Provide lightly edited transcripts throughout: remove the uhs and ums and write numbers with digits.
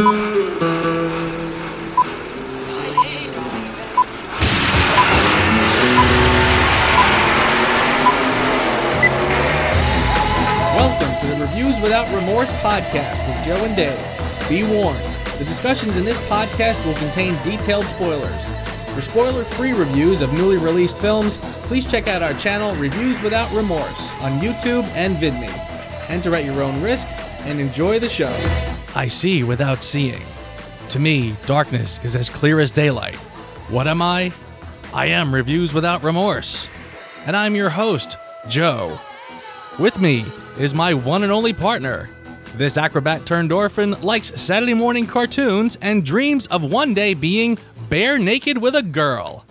Welcome to the Reviews Without Remorse podcast with Joe and Dave. Be warned, the discussions in this podcast will contain detailed spoilers. For spoiler-free reviews of newly released films, please check out our channel Reviews Without Remorse on YouTube and VidMe. Enter at your own risk and enjoy the show. I see without seeing. To me, darkness is as clear as daylight. What am I? I am Reviews Without Remorse. And I'm your host, Joe. With me is my one and only partner. This acrobat turned orphan likes Saturday morning cartoons and dreams of one day being bare naked with a girl.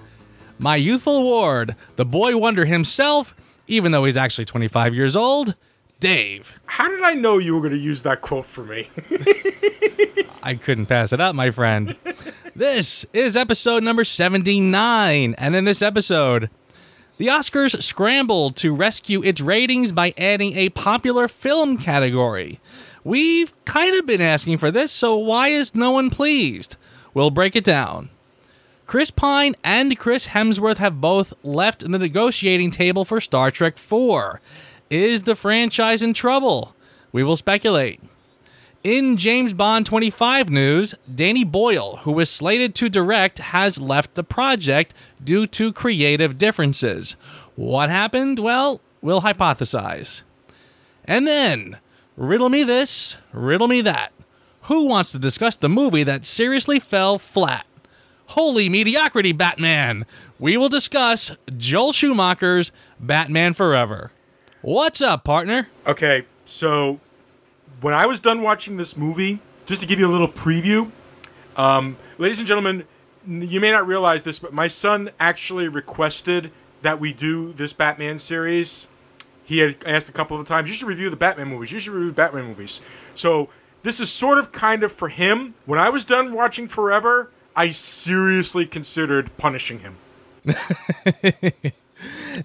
My youthful ward, the boy wonder himself, even though he's actually 25 years old, Dave. How did I know you were going to use that quote for me? I couldn't pass it up, my friend. This is episode number 79, and in this episode, the Oscars scrambled to rescue its ratings by adding a popular film category. We've kind of been asking for this, so why is no one pleased? We'll break it down. Chris Pine and Chris Hemsworth have both left the negotiating table for Star Trek IV. Is the franchise in trouble? We will speculate. In James Bond 25 news, Danny Boyle, who was slated to direct, has left the project due to creative differences. What happened? Well, we'll hypothesize. And then, riddle me this, riddle me that. Who wants to discuss the movie that seriously fell flat? Holy mediocrity, Batman! We will discuss Joel Schumacher's Batman Forever. What's up, partner? Okay, so when I was done watching this movie, just to give you a little preview, ladies and gentlemen, you may not realize this, but my son actually requested that we do this Batman series. He had asked a couple of times, you should review the Batman movies, you should review Batman movies. So this is sort of kind of for him. When I was done watching Forever, I seriously considered punishing him.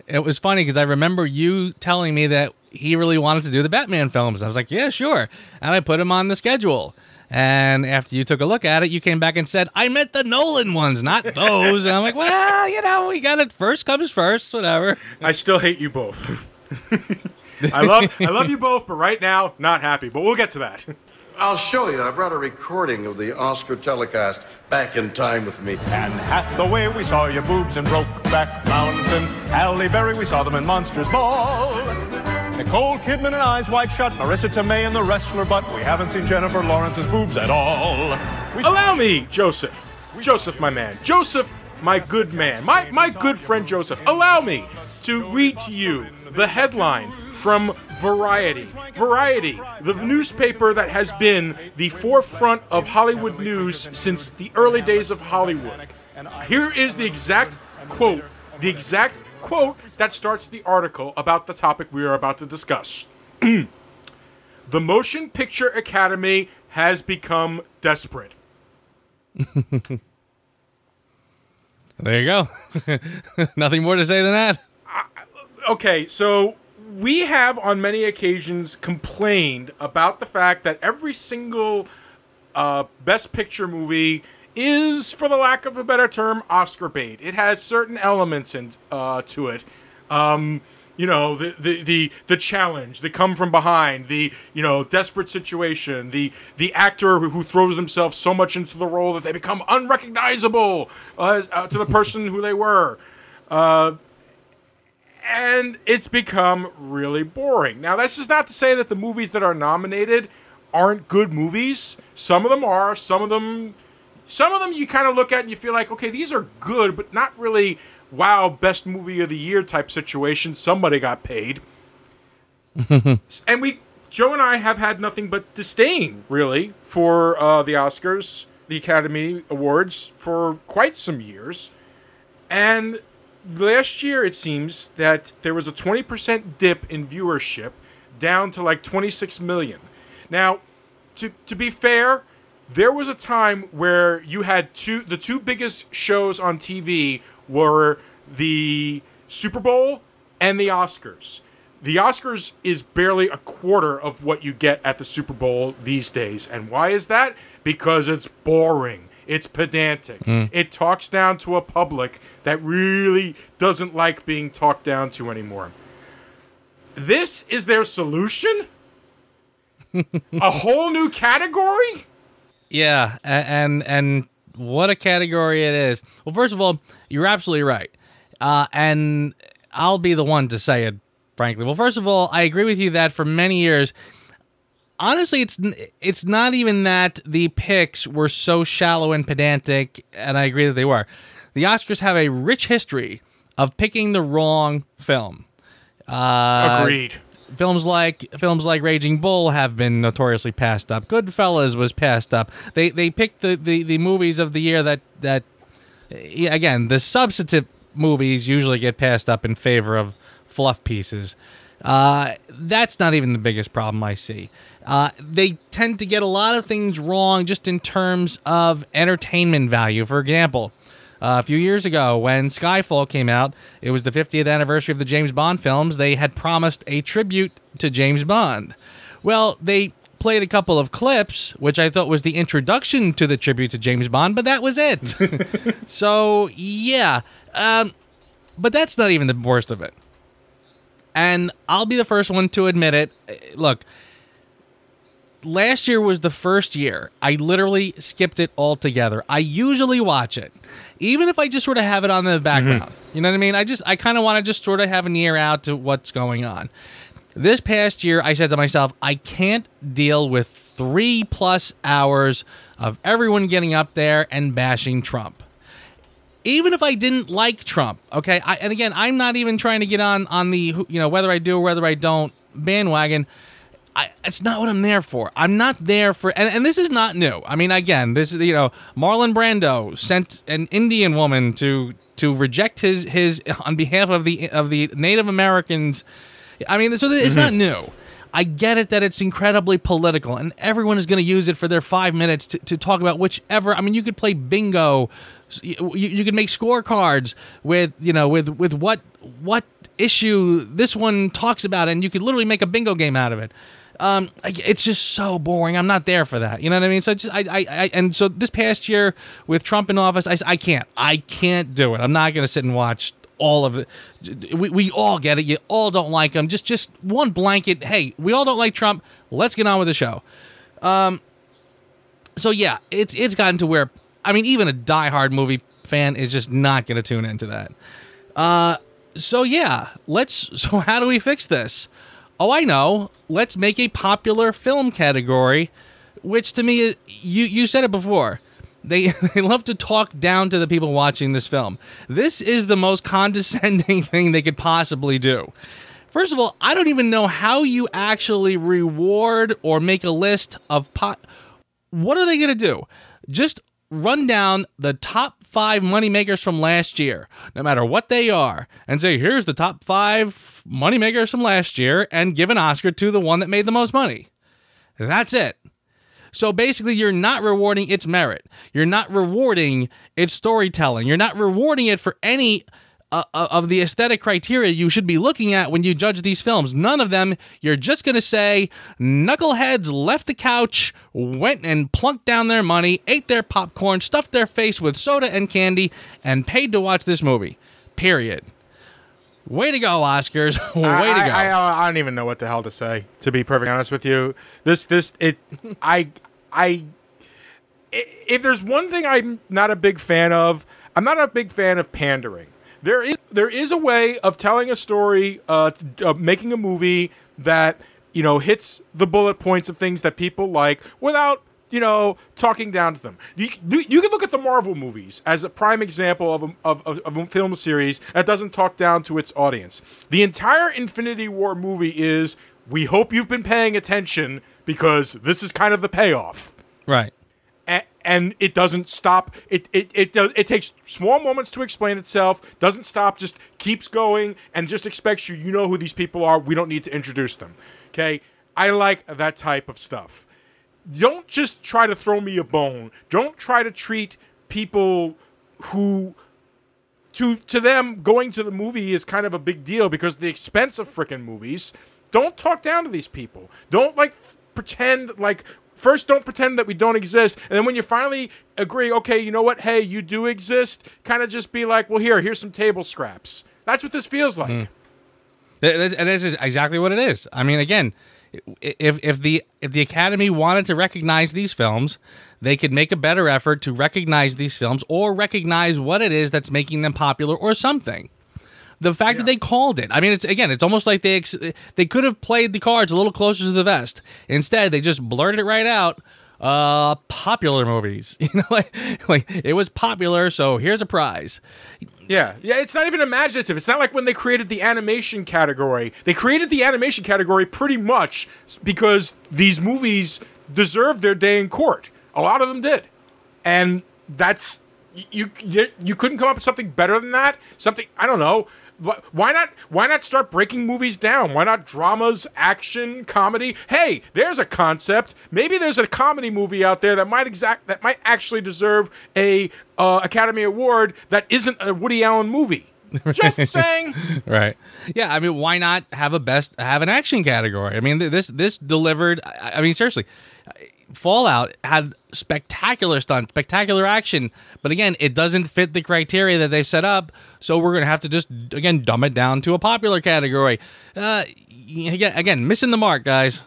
It was funny because I remember you telling me that he really wanted to do the Batman films. I was like, yeah, sure. And I put him on the schedule. And after you took a look at it, you came back and said, I meant the Nolan ones, not those. And I'm like, well, you know, we got it. First comes first, whatever. I still hate you both. I love you both, but right now, not happy. But we'll get to that. I'll show you. I brought a recording of the Oscar telecast back in time with me. Anne Hathaway, we saw your boobs in Brokeback Mountain. Halle Berry, we saw them in Monsters Ball. Nicole Kidman and Eyes Wide Shut. Marissa Tomei and The Wrestler, but we haven't seen Jennifer Lawrence's boobs at all. Allow me, Joseph. Joseph, my man. Joseph, my good man. My good friend Joseph. Allow me to read to you the headline from Variety. Variety, the newspaper that has been the forefront of Hollywood news since the early days of Hollywood. Here is the exact quote that starts the article about the topic we are about to discuss. The Motion Picture Academy has become desperate. There you go. Nothing more to say than that. Okay, so we have on many occasions complained about the fact that every single Best Picture movie is, for the lack of a better term, Oscar bait. It has certain elements to it. You know, the challenge, the come from behind, the, you know, desperate situation, the actor who throws themselves so much into the role that they become unrecognizable to the person who they were. And it's become really boring. Now, this is not to say that the movies that are nominated aren't good movies. Some of them are. Some of them you kind of look at and you feel like, okay, these are good, but not really, wow, best movie of the year type situation. Somebody got paid. And Joe and I have had nothing but disdain, really, for the Oscars, the Academy Awards, for quite some years. And last year, it seems that there was a 20% dip in viewership, down to like 26 million. Now, to be fair, there was a time where you had the two biggest shows on TV were the Super Bowl and the Oscars. The Oscars is barely a quarter of what you get at the Super Bowl these days. And why is that? Because it's boring. It's pedantic. It talks down to a public that really doesn't like being talked down to anymore. This is their solution? A whole new category? Yeah, and what a category it is. Well, first of all, you're absolutely right. And I'll be the one to say it, frankly. Well, first of all, I agree with you that for many years, honestly, it's not even that the picks were so shallow and pedantic, and I agree that they were. The Oscars have a rich history of picking the wrong film. Agreed. Films like Raging Bull have been notoriously passed up. Goodfellas was passed up. They picked the movies of the year that again, the substantive movies usually get passed up in favor of fluff pieces. That's not even the biggest problem I see. They tend to get a lot of things wrong just in terms of entertainment value. For example, a few years ago when Skyfall came out, it was the 50th anniversary of the James Bond films. They had promised a tribute to James Bond. Well, they played a couple of clips, which I thought was the introduction to the tribute to James Bond, but that was it. So, yeah. But that's not even the worst of it. And I'll be the first one to admit it. Look, last year was the first year I literally skipped it altogether. I usually watch it, even if I just sort of have it on the background. You know what I mean? I kind of want to just sort of have an ear out to what's going on. This past year, I said to myself, I can't deal with 3+ hours of everyone getting up there and bashing Trump. Even if I didn't like Trump, okay? And again, I'm not even trying to get on the, whether I do or whether I don't bandwagon. It's not what I'm there for. I'm not there for, and this is not new. I mean, again, this is, Marlon Brando sent an Indian woman to reject his on behalf of the Native Americans. I mean, so it's not new. I get it that it's incredibly political, and everyone is going to use it for their 5 minutes to talk about whichever. I mean, you could play bingo. You could make scorecards with what issue this one talks about, and you could literally make a bingo game out of it. It's just so boring. I'm not there for that. You know what I mean? So and so this past year with Trump in office, I can't do it. I'm not going to sit and watch all of it. We all get it. You all don't like him. Just one blanket. Hey, we all don't like Trump. Let's get on with the show. So yeah, it's gotten to where, I mean, even a diehard movie fan is just not going to tune into that. So yeah, so how do we fix this? Oh, I know. Let's make a popular film category, which to me, you said it before. They love to talk down to the people watching this film. This is the most condescending thing they could possibly do. First of all, I don't even know how you actually reward or make a list of what are they going to do? Just run down the top 5 moneymakers from last year, no matter what they are, and say, here's the top 5 moneymakers from last year, and give an Oscar to the one that made the most money. That's it. So basically, you're not rewarding its merit. You're not rewarding its storytelling. You're not rewarding it for any of the aesthetic criteria you should be looking at when you judge these films. None of them. You're just going to say, knuckleheads left the couch, went and plunked down their money, ate their popcorn, stuffed their face with soda and candy, and paid to watch this movie. Period. Way to go, Oscars. Way to go. I don't even know what the hell to say, to be perfectly honest with you. If there's one thing I'm not a big fan of, I'm not a big fan of pandering. There is a way of telling a story, of making a movie that, hits the bullet points of things that people like without, talking down to them. You can look at the Marvel movies as a prime example of a film series that doesn't talk down to its audience. The entire Infinity War movie is, we hope you've been paying attention because this is kind of the payoff. Right. And it doesn't stop. It takes small moments to explain itself. Doesn't stop. Just keeps going and just expects you know who these people are. We don't need to introduce them. Okay. I like that type of stuff. Don't just try to throw me a bone. Don't try to treat people who to them, going to the movie is kind of a big deal because of the expense of frickin' movies. Don't talk down to these people. Don't pretend like. First, don't pretend that we don't exist, and then when you finally agree, okay, you know what? Hey, you do exist. Kind of just be like, well, here's some table scraps. That's what this feels like. And this is exactly what it is. I mean, again, if the Academy wanted to recognize these films, they could make a better effort to recognize these films or recognize what it is that's making them popular or something. The fact that they called it, I mean, it's almost like they could have played the cards a little closer to the vest. Instead, they just blurted it right out. Popular movies, like it was popular, so here's a prize. Yeah, it's not even imaginative. It's not like when they created the animation category. They created the animation category pretty much because these movies deserved their day in court. A lot of them did, and that's you couldn't come up with something better than that. Something, I don't know. Why not start breaking movies down? Why not dramas, action, comedy? Hey, there's a concept. Maybe there's a comedy movie out there that might actually deserve a Academy Award that isn't a Woody Allen movie. Just saying. Right. Yeah, I mean, why not have an action category? I mean, this delivered. I mean, seriously, Fallout had spectacular stunts, spectacular action, but again, it doesn't fit the criteria that they've set up, so we're going to have to just, again, dumb it down to a popular category. Again, missing the mark, guys.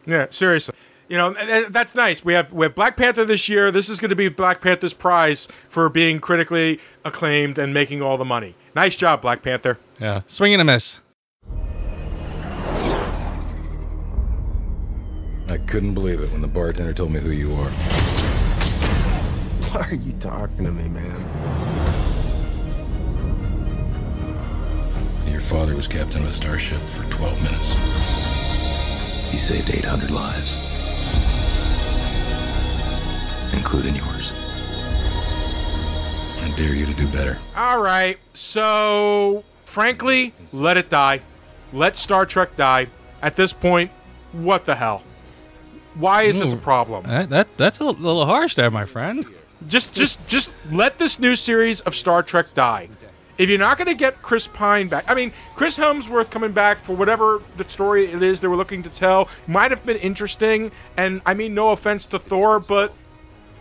Yeah, seriously. That's nice. We have Black Panther this year. This is going to be Black Panther's prize for being critically acclaimed and making all the money. Nice job, Black Panther. Yeah, swing and a miss. I couldn't believe it when the bartender told me who you are. Why are you talking to me, man? Your father was captain of a starship for 12 minutes. He saved 800 lives, including yours. I dare you to do better. All right, so frankly, let it die. Let Star Trek die. At this point, what the hell? Why is this a problem? That's a little harsh there, my friend. Just let this new series of Star Trek die. If you're not going to get Chris Pine back, I mean, Chris Helmsworth coming back for whatever the story it is they were looking to tell might have been interesting, and I mean, no offense to Thor, but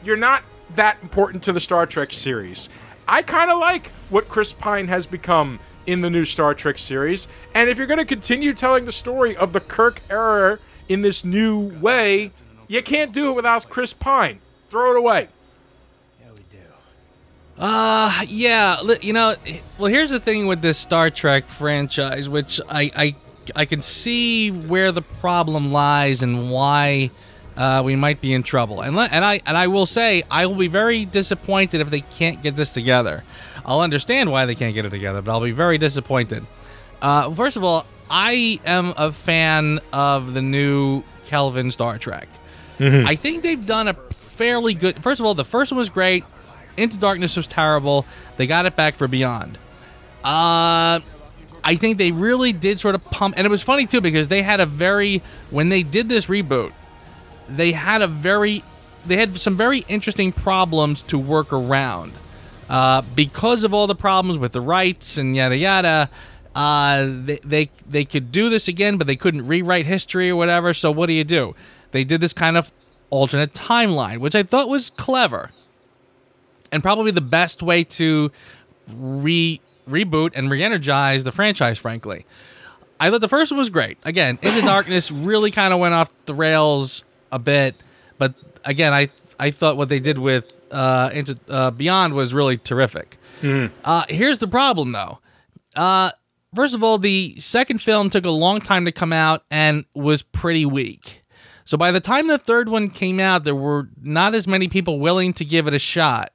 you're not that important to the Star Trek series. I kind of like what Chris Pine has become in the new Star Trek series, and if you're going to continue telling the story of the Kirk era in this new way, you can't do it without Chris Pine. Throw it away. Yeah, well, here's the thing with this Star Trek franchise, which I can see where the problem lies and why we might be in trouble. And I will say, I will be very disappointed if they can't get this together. I'll understand why they can't get it together, but I'll be very disappointed. First of all, I am a fan of the new Kelvin Star Trek. Mm-hmm. I think they've done a fairly good... First of all, the first one was great. Into Darkness was terrible. They got it back for Beyond. I think they really did sort of pump... And it was funny, too, because they had when they did this reboot, they had some very interesting problems to work around. Because of all the problems with the rights and yada yada... they could do this again, but they couldn't rewrite history or whatever. So what do? They did this kind of alternate timeline, which I thought was clever and probably the best way to reboot and re-energize the franchise, frankly. I thought the first one was great. Again, Into Darkness really kind of went off the rails a bit, but again, I thought what they did with Into Beyond was really terrific. Mm-hmm. Here's the problem, though. First of all, the second film took a long time to come out and was pretty weak. So by the time the third one came out, there were not as many people willing to give it a shot.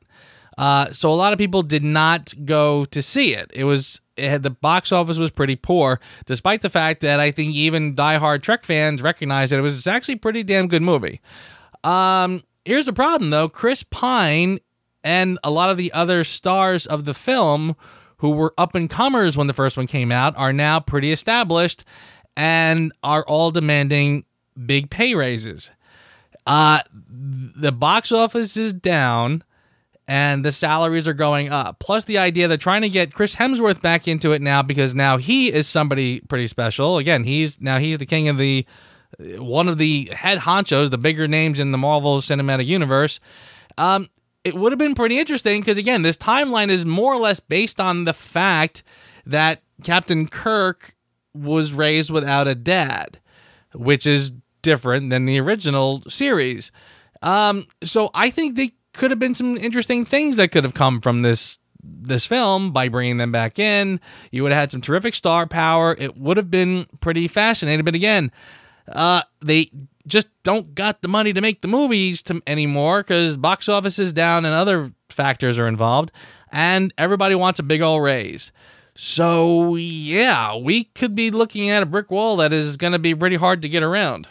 So a lot of people did not go to see it. The box office was pretty poor, despite the fact that I think even diehard Trek fans recognized that it was actually a pretty damn good movie. Here's the problem, though. Chris Pine and a lot of the other stars of the film who were up-and-comers when the first one came out, are now pretty established and are all demanding big pay raises. The box office is down, and the salaries are going up. Plus the idea they're trying to get Chris Hemsworth back into it now because now he is somebody pretty special. Again, he's the king of one of the head honchos, the bigger names in the Marvel Cinematic Universe. It would have been pretty interesting because, again, this timeline is more or less based on the fact that Captain Kirk was raised without a dad, which is different than the original series. So I think they could have been some interesting things that could have come from this film by bringing them back in. You would have had some terrific star power. It would have been pretty fascinating. But again, they just don't got the money to make the movies anymore because box office is down and other factors are involved, and everybody wants a big old raise. So yeah, we could be looking at a brick wall that is going to be pretty hard to get around.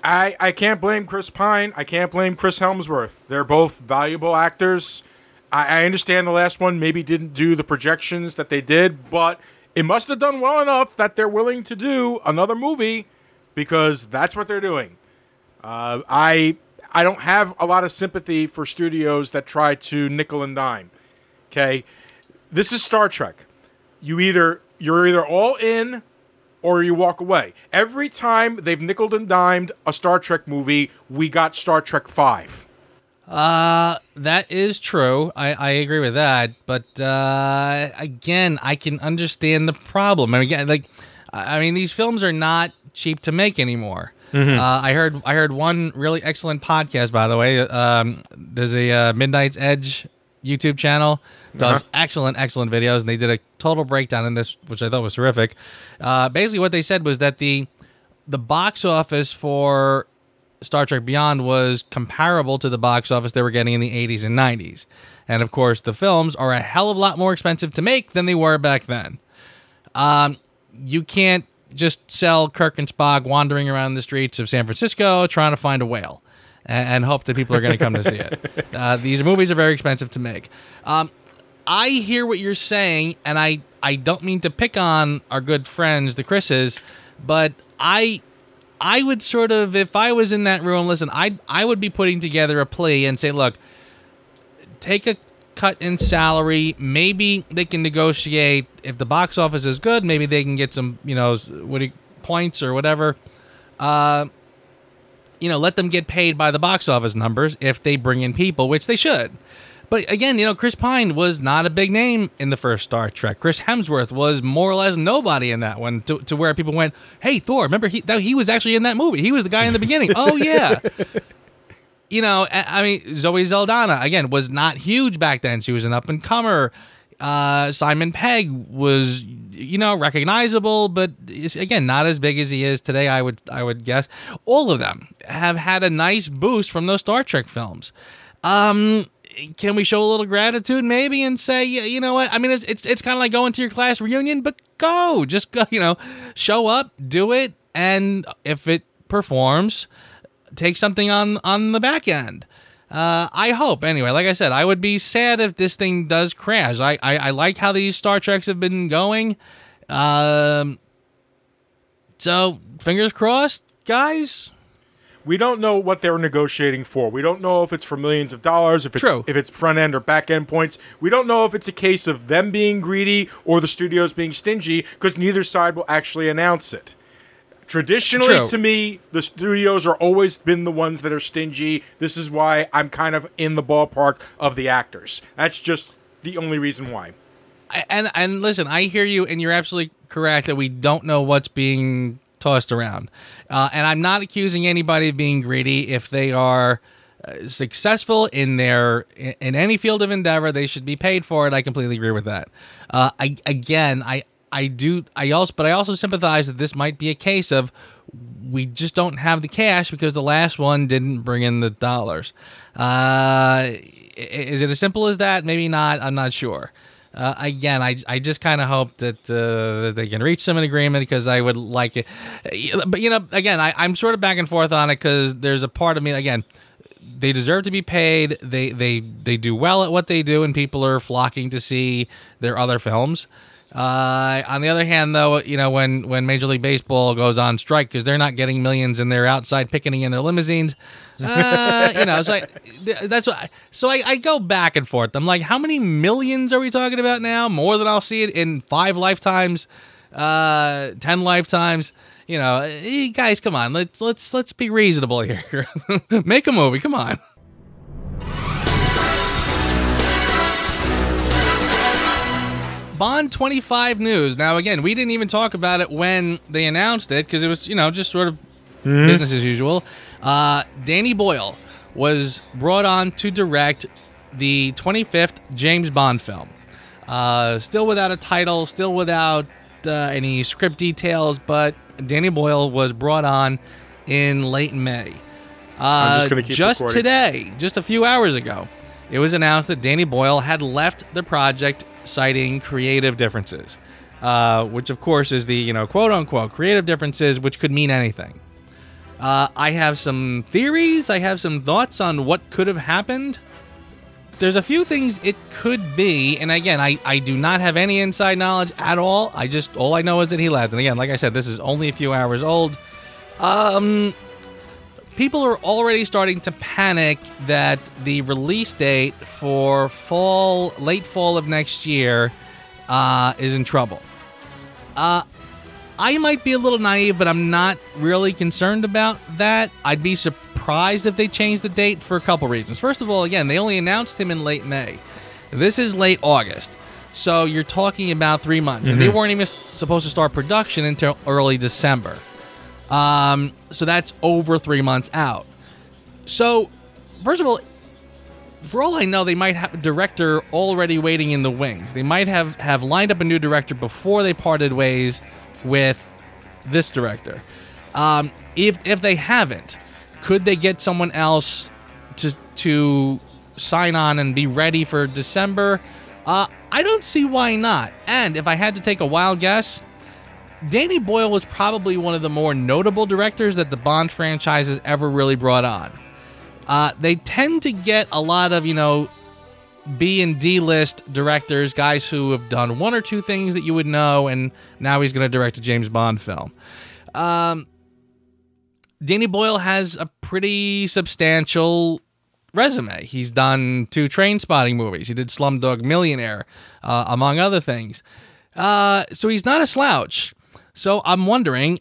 I can't blame Chris Pine. I can't blame Chris Helmsworth. They're both valuable actors. I understand the last one maybe didn't do the projections that they did, but it must have done well enough that they're willing to do another movie because that's what they're doing. I don't have a lot of sympathy for studios that try to nickel and dime. Okay, this is Star Trek. You're either all in or you walk away. Every time they've nickeled and dimed a Star Trek movie, we got Star Trek V. That is true. I agree with that. But again, I can understand the problem. I mean, these films are not cheap to make anymore. Mm-hmm. I heard one really excellent podcast, by the way. There's a Midnight's Edge YouTube channel. Does excellent videos, and they did a total breakdown in this, which I thought was terrific. Basically, what they said was that the box office for Star Trek Beyond was comparable to the box office they were getting in the 80s and 90s. And, of course, the films are a hell of a lot more expensive to make than they were back then. You can't just sell Kirk and Spock wandering around the streets of San Francisco trying to find a whale and hope that people are going to come to see it. These movies are very expensive to make. I hear what you're saying, and I don't mean to pick on our good friends, the Chris's, but I would sort of, if I was in that room, listen, I would be putting together a plea and say, look, take a cut in salary. Maybe they can negotiate. If the box office is good, maybe they can get some, points or whatever. Let them get paid by the box office numbers if they bring in people, which they should. But again, Chris Pine was not a big name in the first Star Trek. Chris Hemsworth was more or less nobody in that one, to where people went, hey, Thor, remember he was actually in that movie. He was the guy in the beginning. Oh, yeah. I mean, Zoe Saldana, again, was not huge back then. She was an up-and-comer. Simon Pegg was, recognizable, but again, not as big as he is today, I would guess. All of them have had a nice boost from those Star Trek films. Can we show a little gratitude maybe and say, you know what? I mean, it's kind of like going to your class reunion, but just go, show up, do it, and if it performs, take something on the back end. I hope. Anyway, like I said, I would be sad if this thing does crash. I like how these Star Treks have been going. So, fingers crossed, guys. We don't know what they're negotiating for. We don't know if it's for millions of dollars, if it's front end or back end points. We don't know if it's a case of them being greedy or the studios being stingy, because neither side will actually announce it. Traditionally, to me, the studios are always been the ones that are stingy. This is why I'm kind of in the ballpark of the actors. That's just the only reason why. And listen, I hear you, and you're absolutely correct that we don't know what's being tossed around. And I'm not accusing anybody of being greedy. If they are successful in any field of endeavor, they should be paid for it. I completely agree with that. I also sympathize that this might be a case of we just don't have the cash because the last one didn't bring in the dollars. Is it as simple as that? Maybe not. I'm not sure. I just kind of hope that they can reach some agreement because I would like it. But, again, I'm sort of back and forth on it because there's a part of me, again, they deserve to be paid. They do well at what they do, and people are flocking to see their other films. On the other hand, though, when Major League Baseball goes on strike because they're not getting millions and they're outside picketing in their limousines, so I go back and forth. I'm like, how many millions are we talking about now? More than I'll see it in 5 lifetimes, 10 lifetimes. Guys, come on, let's be reasonable here. Make a movie, come on. Bond 25 news. Now, again, we didn't even talk about it when they announced it because it was, just sort of business as usual. Danny Boyle was brought on to direct the 25th James Bond film. Still without a title, still without any script details, but Danny Boyle was brought on in late May. I'm just going to keep recording. Today, just a few hours ago, it was announced that Danny Boyle had left the project citing creative differences, which of course is the, quote-unquote creative differences, which could mean anything. I have some theories. I have some thoughts on what could have happened. There's a few things it could be, and again, I do not have any inside knowledge at all. All I know is that he left. And again, like I said, this is only a few hours old. People are already starting to panic that the release date for late fall of next year is in trouble. I might be a little naive, but I'm not really concerned about that. I'd be surprised if they changed the date for a couple reasons. First of all, again, they only announced him in late May. This is late August. So you're talking about 3 months. And they weren't even supposed to start production until early December. So that's over 3 months out. So, first of all, for all I know, they might have a director already waiting in the wings. They might have lined up a new director before they parted ways with this director. If they haven't, could they get someone else to sign on and be ready for December? I don't see why not. And if I had to take a wild guess, Danny Boyle was probably one of the more notable directors that the Bond franchise has ever really brought on. They tend to get a lot of, B and D list directors, guys who have done 1 or 2 things that you would know, and now he's going to direct a James Bond film. Danny Boyle has a pretty substantial resume. He's done 2 Trainspotting movies. He did Slumdog Millionaire, among other things. So he's not a slouch. So I'm wondering,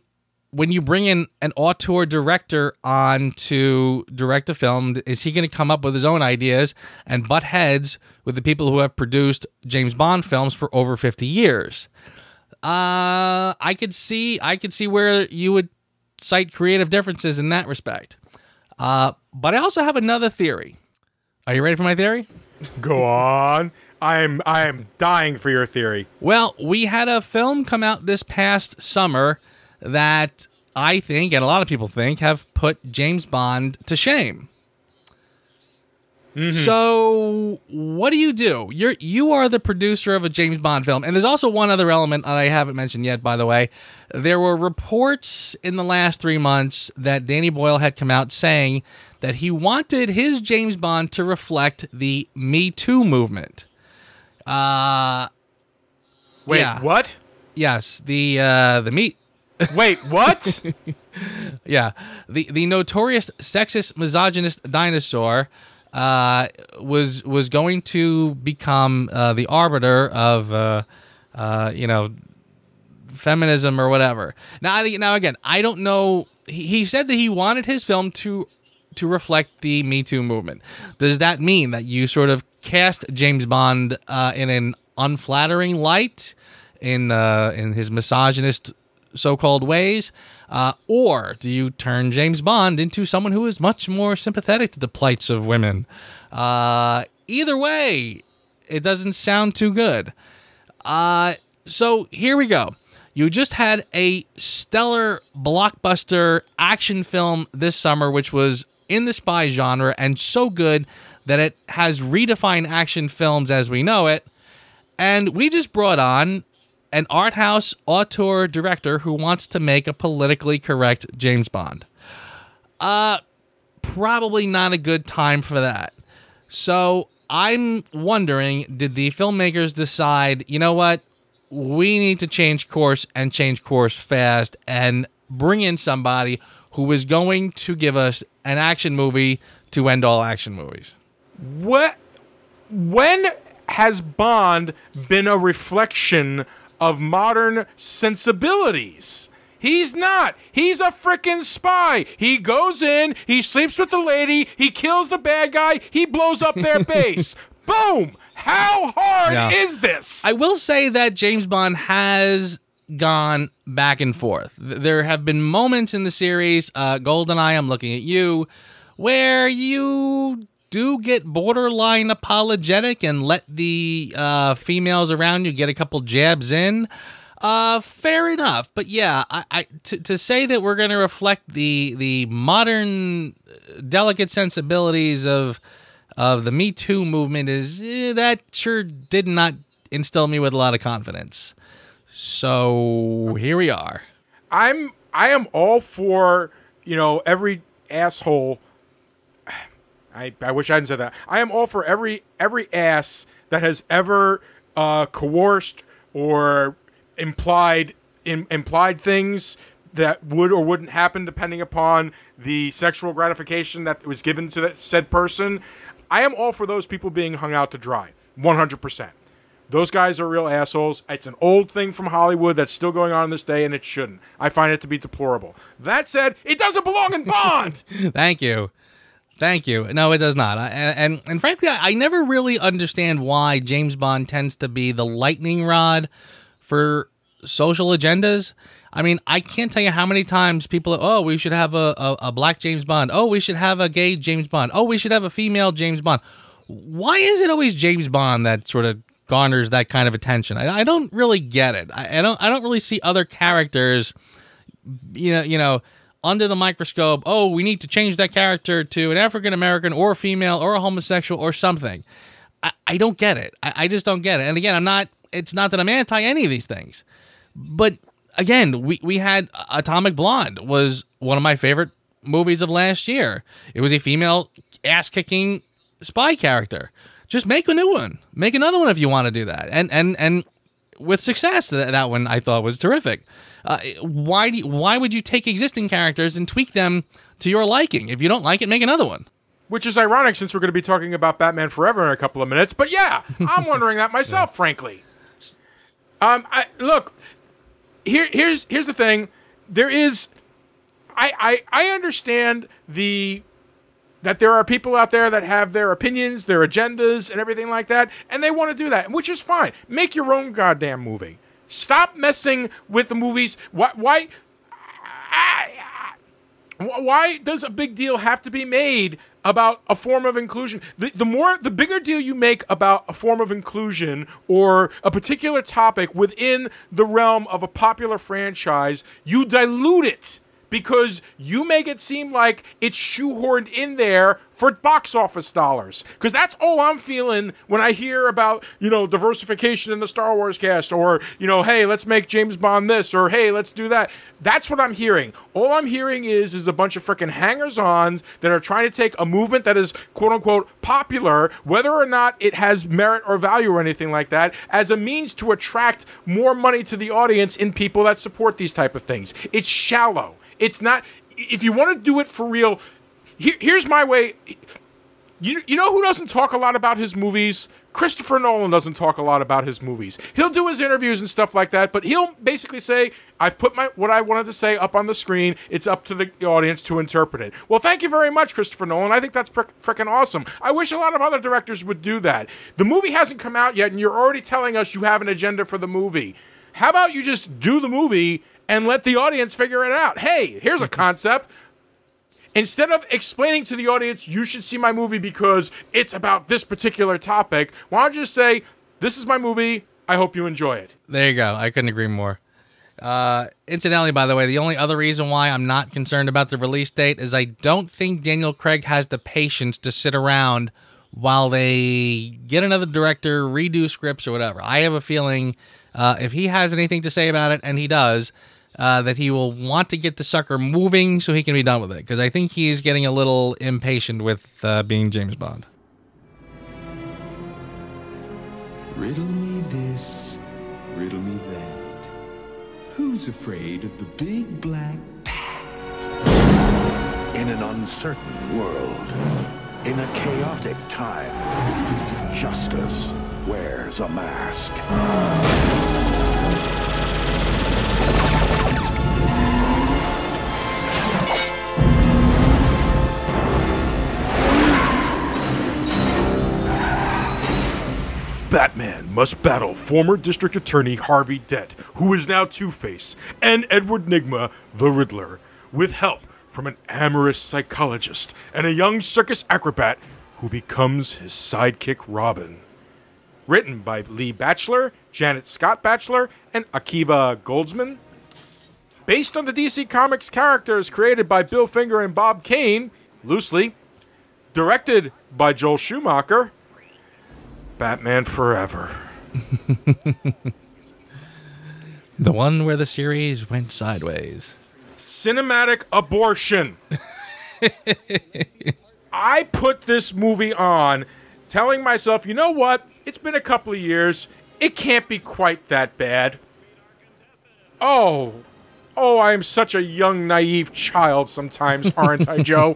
when you bring in an auteur director on to direct a film, is he going to come up with his own ideas and butt heads with the people who have produced James Bond films for over 50 years? I could see where you would cite creative differences in that respect. But I also have another theory. Are you ready for my theory? Go on. I am dying for your theory. Well, we had a film come out this past summer that I think, and a lot of people think, have put James Bond to shame. So, what do? You are the producer of a James Bond film, and there's also one other element that I haven't mentioned yet, by the way. There were reports in the last 3 months that Danny Boyle had come out saying that he wanted his James Bond to reflect the Me Too movement. Wait, yeah. What? Yes, the Me. Wait, what? Yeah, the notorious sexist, misogynist dinosaur was going to become the arbiter of feminism or whatever. Now again, I don't know. He said that he wanted his film to reflect the Me Too movement. Does that mean that you sort of cast James Bond in an unflattering light in his misogynist so-called ways, or do you turn James Bond into someone who is much more sympathetic to the plights of women? Either way, it doesn't sound too good. So here we go. You just had a stellar blockbuster action film this summer, which was in the spy genre and so good that it has redefined action films as we know it. And we just brought on an art house auteur director who wants to make a politically correct James Bond. Probably not a good time for that. So I'm wondering, did the filmmakers decide, you know what? we need to change course and change course fast and bring in somebody who is going to give us an action movie to end all action movies. When has Bond been a reflection of modern sensibilities? He's not. He's a frickin' spy. He goes in, he sleeps with the lady, he kills the bad guy, he blows up their base. Boom! How hard is this? I will say that James Bond has gone back and forth. There have been moments in the series, GoldenEye, I'm looking at you, where you do get borderline apologetic and let the females around you get a couple jabs in. Fair enough, but yeah, to say that we're going to reflect the modern delicate sensibilities of the Me Too movement is that sure did not instill me with a lot of confidence. So here we are. I am all for, every asshole. I wish I hadn't said that. I am all for every ass that has ever coerced or implied things that would or wouldn't happen depending upon the sexual gratification that was given to that said person. I am all for those people being hung out to dry, 100%. Those guys are real assholes. It's an old thing from Hollywood that's still going on this day, and it shouldn't. I find it to be deplorable. That said, it doesn't belong in Bond! Thank you. No, it does not. And frankly, I never really understand why James Bond tends to be the lightning rod for social agendas. I mean, I can't tell you how many times people are, we should have a black James Bond. Oh, we should have a gay James Bond. Oh, we should have a female James Bond. Why is it always James Bond that sort of garners that kind of attention? I don't really get it. I don't really see other characters, under the microscope. Oh, we need to change that character to an African American or a female or a homosexual or something. I don't get it. I just don't get it. And again, it's not that I'm anti any of these things, but again, we had Atomic Blonde was one of my favorite movies of last year. It was a female ass-kicking spy character. Just make a new one. Make another one if you want to do that. And with success, that one I thought was terrific. Why would you take existing characters and tweak them to your liking? If you don't like it, make another one. Which is ironic since we're going to be talking about Batman Forever in a couple of minutes. But yeah, I'm wondering that myself, frankly. Look, here's the thing. There is, I understand that there are people out there that have their opinions, their agendas, and everything like that, and they want to do that, which is fine. Make your own goddamn movie. Stop messing with the movies. Why does a big deal have to be made about a form of inclusion? The bigger deal you make about a form of inclusion or a particular topic within the realm of a popular franchise, you dilute it because you make it seem like it's shoehorned in there for box office dollars. Because that's all I'm feeling when I hear about, diversification in the Star Wars cast, or, hey, let's make James Bond this, or hey, let's do that. That's what I'm hearing. All I'm hearing is a bunch of freaking hangers-ons that are trying to take a movement that is quote-unquote popular, whether or not it has merit or value or anything like that, as a means to attract more money to the audience in people that support these type of things. It's shallow. It's not. If you want to do it for real, here's my way. You know who doesn't talk a lot about his movies? Christopher Nolan doesn't talk a lot about his movies. He'll do his interviews and stuff like that, but he'll basically say, I've put what I wanted to say up on the screen. It's up to the audience to interpret it. Well, thank you very much, Christopher Nolan. I think that's freaking awesome. I wish a lot of other directors would do that. The movie hasn't come out yet, and you're already telling us you have an agenda for the movie. How about you just do the movie and let the audience figure it out? Hey, here's a concept. Instead of explaining to the audience, you should see my movie because it's about this particular topic, why don't you just say, this is my movie, I hope you enjoy it. There you go. I couldn't agree more. Incidentally, by the way, the only other reason why I'm not concerned about the release date is I don't think Daniel Craig has the patience to sit around while they get another director, redo scripts or whatever. I have a feeling if he has anything to say about it, and he does, that he will want to get the sucker moving so he can be done with it, because I think he's getting a little impatient with being James Bond. Riddle me this, Riddle me that. Who's afraid of the big black bat? In an uncertain world, in a chaotic time, justice wears a mask. Batman must battle former District Attorney Harvey Dent, who is now Two-Face, and Edward Nygma, the Riddler, with help from an amorous psychologist and a young circus acrobat who becomes his sidekick Robin. Written by Lee Batchelor, Janet Scott Batchelor, and Akiva Goldsman. Based on the DC Comics characters created by Bill Finger and Bob Kane, loosely. Directed by Joel Schumacher. Batman Forever. The one where the series went sideways. Cinematic abortion. I put this movie on telling myself, you know what? It's been a couple of years. It can't be quite that bad. Oh, I am such a young, naive child sometimes, aren't I, Joe?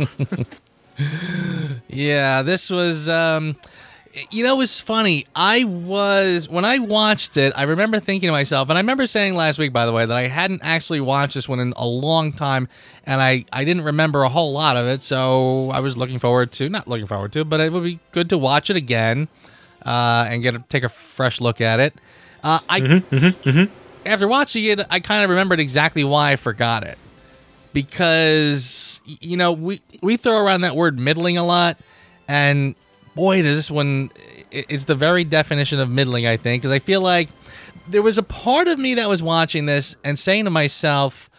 Yeah, this was, it was funny. When I watched it, I remember thinking to myself, and I remember saying last week, by the way, that I hadn't actually watched this one in a long time, and I didn't remember a whole lot of it, so I was not looking forward to, but it would be good to watch it again, and take a fresh look at it. After watching it, I kind of remembered exactly why I forgot it. Because, we throw around that word middling a lot, and boy, does this one, it's the very definition of middling, I think, because I feel like there was a part of me that was watching this and saying to myself,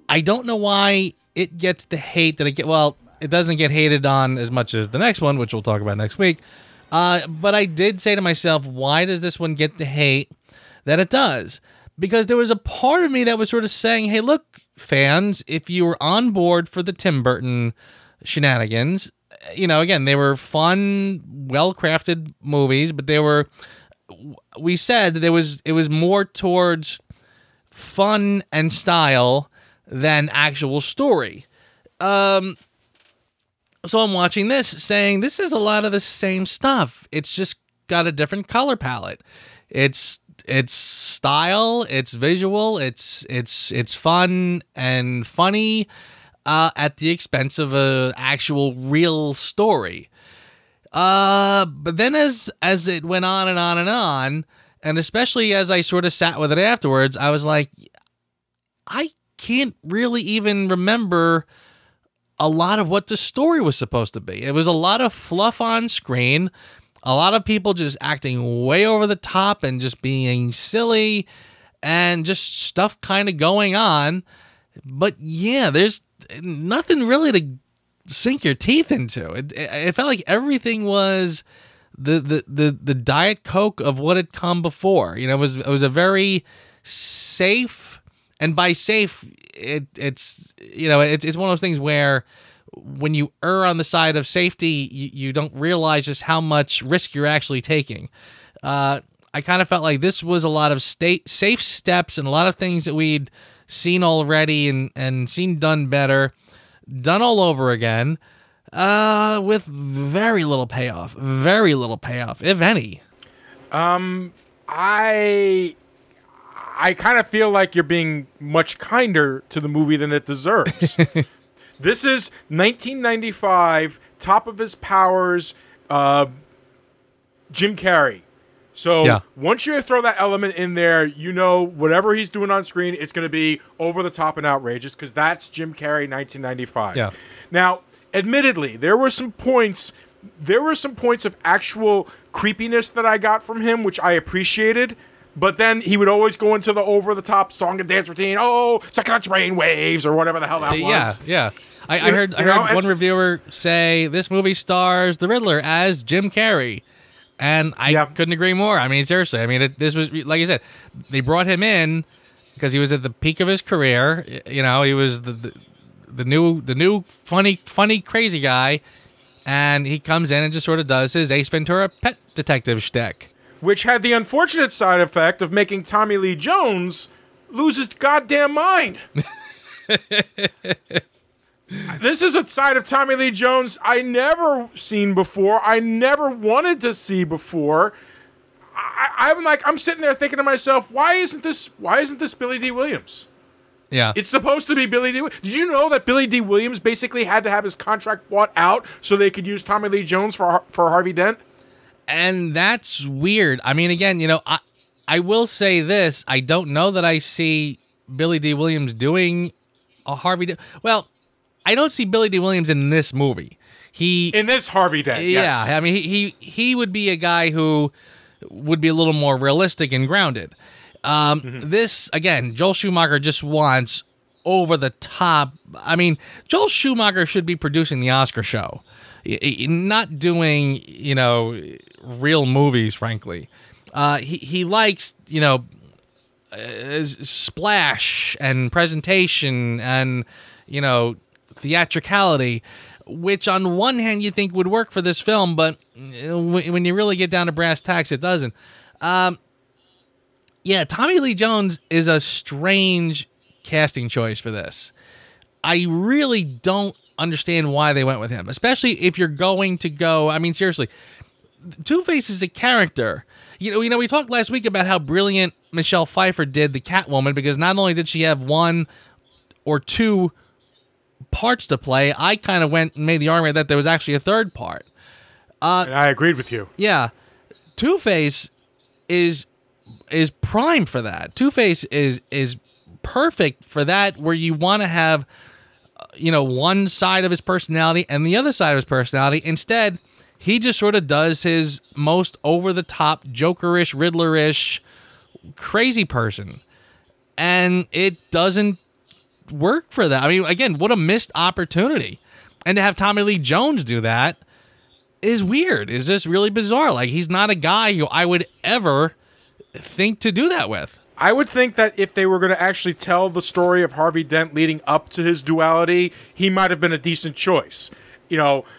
I don't know why it gets the hate that it doesn't get hated on as much as the next one, which we'll talk about next week, but I did say to myself, why does this one get the hate that it does? Because there was a part of me that was sort of saying, hey, look, fans, if you were on board for the Tim Burton shenanigans, again, they were fun, well-crafted movies, but we said that it was more towards fun and style than actual story. So I'm watching this saying, this is a lot of the same stuff. It's just got a different color palette. It's style, it's visual, it's fun and funny, at the expense of a actual real story. But then as it went on and on and on, and especially as I sort of sat with it afterwards, I was like, I can't really even remember a lot of what the story was supposed to be. It was a lot of fluff on screen, a lot of people just acting way over the top and just being silly and just stuff kind of going on. But yeah, there's nothing really to sink your teeth into. It felt like everything was the Diet Coke of what had come before. It was a very safe, and by safe, it's one of those things where when you err on the side of safety, you don't realize just how much risk you're actually taking. I kind of felt like this was a lot of safe steps and a lot of things that we'd seen already and seen done better, done all over again, with very little payoff, if any. I kind of feel like you're being much kinder to the movie than it deserves. This is 1995, top of his powers, Jim Carrey. So once you throw that element in there, whatever he's doing on screen, it's going to be over the top and outrageous because that's Jim Carrey 1995. Yeah. Now, admittedly, there were some points of actual creepiness that I got from him, which I appreciated. But then he would always go into the over-the-top song and dance routine. Oh, sucking on brain waves or whatever the hell that was. Yeah. I heard one reviewer say this movie stars the Riddler as Jim Carrey, and I couldn't agree more. I mean, seriously. I mean, this was, like you said, they brought him in because he was at the peak of his career. He was the new funny crazy guy, and he comes in and just sort of does his Ace Ventura pet detective shtick. which had the unfortunate side effect of making Tommy Lee Jones lose his goddamn mind. This is a side of Tommy Lee Jones I never seen before. I never wanted to see before. I'm sitting there thinking to myself, why isn't this Billy D. Williams? Yeah. It's supposed to be Billy D. Did you know that Billy D. Williams basically had to have his contract bought out so they could use Tommy Lee Jones for Harvey Dent? And that's weird. I mean, again, I will say this. I don't know that I see Billy D. Williams doing a Harvey Dent. Well, I don't see Billy D. Williams in this movie. In this Harvey Dent, yes. Yeah, I mean, he would be a guy who would be a little more realistic and grounded. This, again, Joel Schumacher just wants over the top. I mean, Joel Schumacher should be producing the Oscar show, not doing, real movies, frankly. He likes, splash and presentation and, theatricality, which on one hand you think would work for this film, but when you really get down to brass tacks, it doesn't. Yeah, Tommy Lee Jones is a strange casting choice for this. I really don't understand why they went with him, especially if you're going to go. I mean, seriously, Two-Face is a character. We talked last week about how brilliant Michelle Pfeiffer did the Catwoman, because not only did she have one or two parts to play, I kind of went and made the argument that there was actually a third part. And I agreed with you. Yeah, Two-Face is prime for that. Two-Face is perfect for that, where you want to have one side of his personality and the other side of his personality. Instead, he just sort of does his most over-the-top, Jokerish, Riddlerish, crazy person. And it doesn't work for that. I mean, again, what a missed opportunity. And to have Tommy Lee Jones do that is weird. Is just really bizarre. Like, he's not a guy who I would ever think to do that with. I would think that if they were going to actually tell the story of Harvey Dent leading up to his duality, he might have been a decent choice.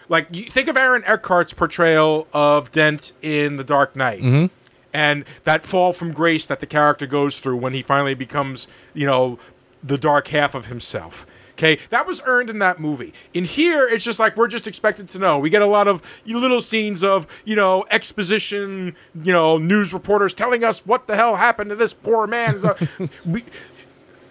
Like, you think of Aaron Eckhart's portrayal of Dent in The Dark Knight, and that fall from grace that the character goes through when he finally becomes, the dark half of himself. Okay, that was earned in that movie. In here, it's just like we're just expected to know. We get a lot of little scenes of, exposition, news reporters telling us what the hell happened to this poor man.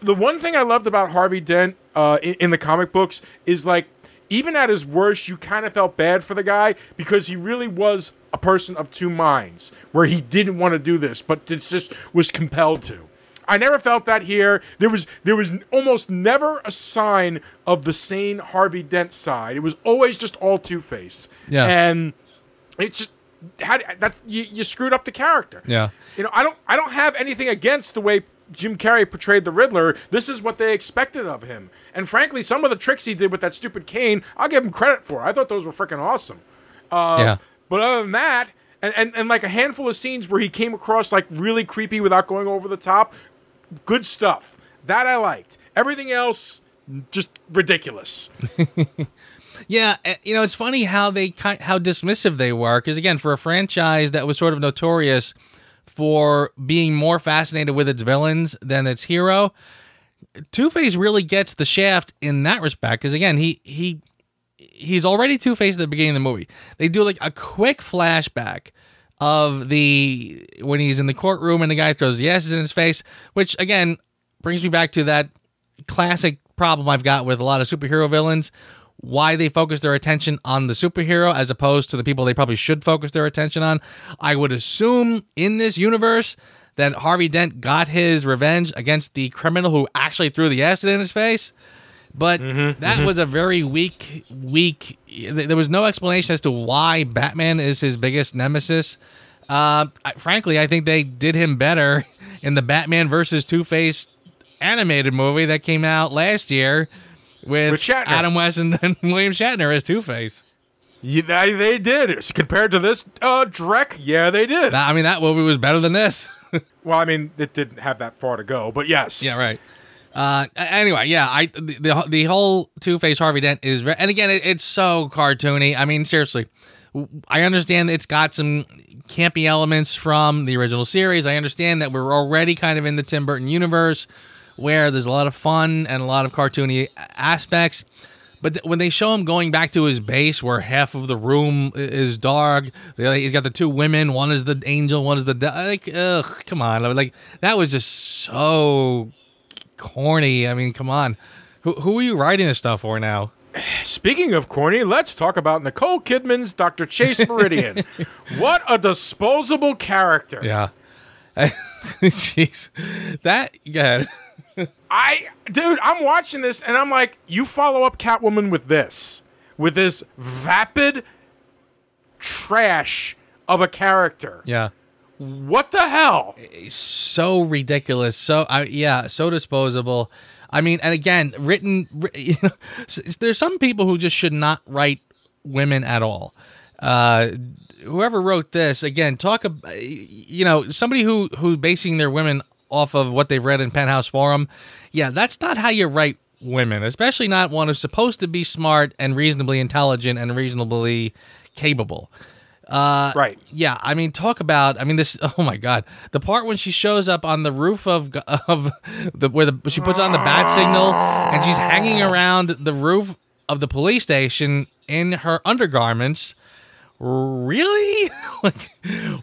The one thing I loved about Harvey Dent in the comic books is, like, even at his worst, you kind of felt bad for the guy, because he really was a person of two minds, where he didn't want to do this, but just was compelled to. I never felt that here. There was almost never a sign of the sane Harvey Dent side. It was always just all Two-Face. Yeah. And it just had that you screwed up the character. Yeah. I don't have anything against the way Jim Carrey portrayed the Riddler. This is what they expected of him. And frankly, some of the tricks he did with that stupid cane, I'll give him credit for. I thought those were freaking awesome. Yeah. But other than that, and like a handful of scenes where he came across like really creepy without going over the top, good stuff. That I liked. Everything else, just ridiculous. Yeah, it's funny how dismissive they were, because again, for a franchise that was sort of notorious for being more fascinated with its villains than its hero, Two-Face really gets the shaft in that respect, because again, he's already Two-Face at the beginning of the movie. They do like a quick flashback of when he's in the courtroom and the guy throws the acid in his face, which again brings me back to that classic problem I've got with a lot of superhero villains. Why they focus their attention on the superhero as opposed to the people they probably should focus their attention on. I would assume in this universe that Harvey Dent got his revenge against the criminal who actually threw the acid in his face. But that was a very weak. There was no explanation as to why Batman is his biggest nemesis. Frankly, I think they did him better in the Batman versus Two-Face animated movie that came out last year with Adam West and William Shatner as Two-Face. Yeah, they did. Compared to this Drek, yeah, they did. I mean, that movie was better than this. Well, I mean, it didn't have that far to go, but yes. Yeah, right. Anyway, yeah, the whole Two-Face Harvey Dent is, and again, it's so cartoony. I mean, seriously, I understand it's got some campy elements from the original series. I understand that we're already kind of in the Tim Burton universe where there's a lot of fun and a lot of cartoony aspects. But when they show him going back to his base where half of the room is dark, he's got the two women, one is the angel, one is the like, ugh, come on. Like, that was just so corny. I mean, come on. Who are you writing this stuff for now? Speaking of corny, let's talk about Nicole Kidman's Dr. Chase Meridian. What a disposable character. Yeah. Jeez. That, go ahead. Dude, I'm watching this and I'm like, you follow up Catwoman with this vapid trash of a character. Yeah. What the hell? So ridiculous. So disposable. I mean, and again, there's some people who just should not write women at all. Whoever wrote this, again, talk about, somebody who's basing their women off of what they've read in Penthouse Forum. Yeah, that's not how you write women, especially not one who's supposed to be smart and reasonably intelligent and reasonably capable. Right. Yeah, I mean, this, oh my God. The part when she shows up on the roof she puts on the bat signal and she's hanging around the roof of the police station in her undergarments. Really? Like,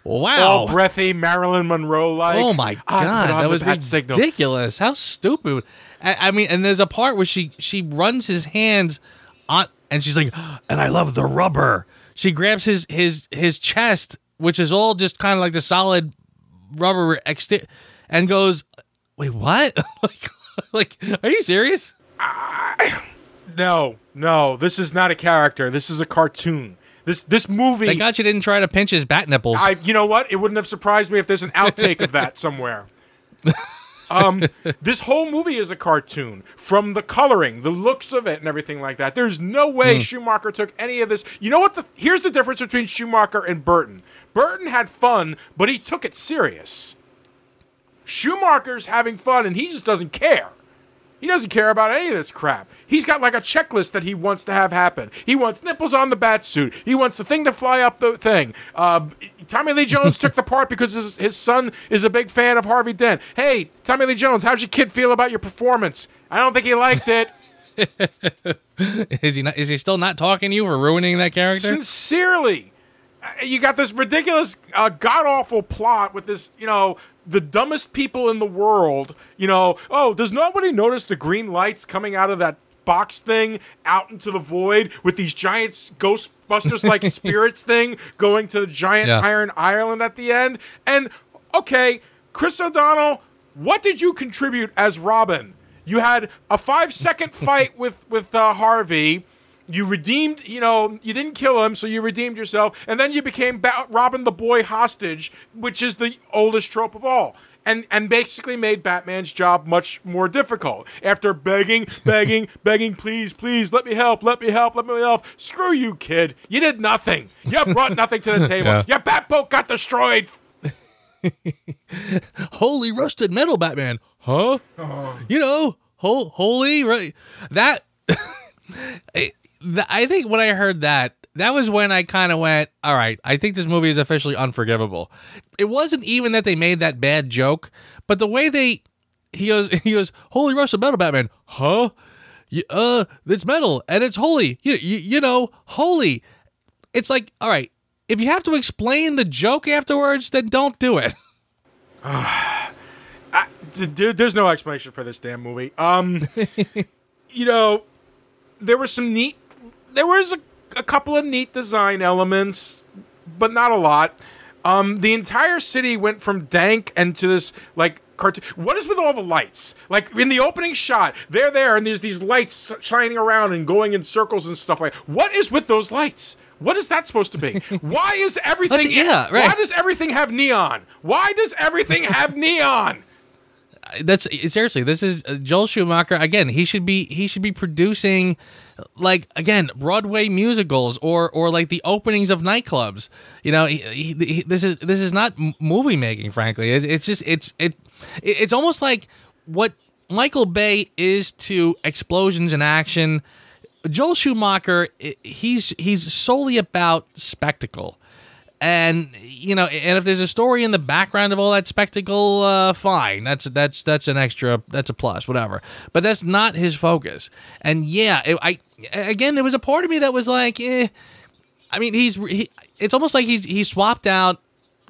wow. All breathy, Marilyn Monroe-like. Oh my God, that was ridiculous. How stupid. I mean, and there's a part where she runs his hands on, and she's like, and I love the rubber. She grabs his chest, which is all just kind of like the solid rubber and goes, wait, what? like, are you serious? No, this is not a character. This is a cartoon. This movie. Thank God you didn't try to pinch his bat nipples. You know what? It wouldn't have surprised me if there's an outtake of that somewhere. This whole movie is a cartoon, from the coloring, the looks of it, and everything like that. There's no way Schumacher took any of this. You know what? Here's the difference between Schumacher and Burton. Burton had fun, but he took it serious. Schumacher's having fun, and he just doesn't care. He doesn't care about any of this crap. He's got like a checklist that he wants to have happen. He wants nipples on the bat suit. He wants the thing to fly up the thing. Tommy Lee Jones took the part because his son is a big fan of Harvey Dent. Hey, Tommy Lee Jones, how'd your kid feel about your performance? I don't think he liked it. Is he still not talking to you for ruining that character? Sincerely. You got this ridiculous, god-awful plot with this, the dumbest people in the world, does nobody notice the green lights coming out of that box thing out into the void with these giant Ghostbusters-like spirits thing going to the giant iron island at the end? And, okay, Chris O'Donnell, what did you contribute as Robin? You had a 5-second fight with Harvey. You redeemed, you didn't kill him, so you redeemed yourself, and then you became Robin the Boy Hostage, which is the oldest trope of all, and basically made Batman's job much more difficult. After begging, please, let me help. Screw you, kid. You did nothing. You brought nothing to the table. Your Batboat got destroyed. Holy rusted metal, Batman. Huh? Holy, right? That... I think when I heard that was when I kind of went, all right, I think this movie is officially unforgivable. It wasn't even that they made that bad joke, but the way he goes, holy rusted metal, Batman. Huh? It's metal and it's holy. Holy. It's like, all right, if you have to explain the joke afterwards, then don't do it. Dude, there's no explanation for this damn movie. There was a couple of neat design elements, but not a lot. The entire city went from dank and to this, like, cartoon. What is with all the lights? Like, in the opening shot, they're there, and there's these lights shining around and going in circles and stuff like that. What is with those lights? What is that supposed to be? Why is everything... Why does everything have neon? Why does everything have neon? Seriously, this is Joel Schumacher again. He should be producing, like, again, Broadway musicals or like the openings of nightclubs. This is not movie making. Frankly, it's almost like what Michael Bay is to explosions and action. Joel Schumacher, he's solely about spectacle. And, you know, and if there's a story in the background of all that spectacle, fine. That's an extra, that's a plus, whatever. But that's not his focus. And yeah, again, there was a part of me that was like, I mean, it's almost like he swapped out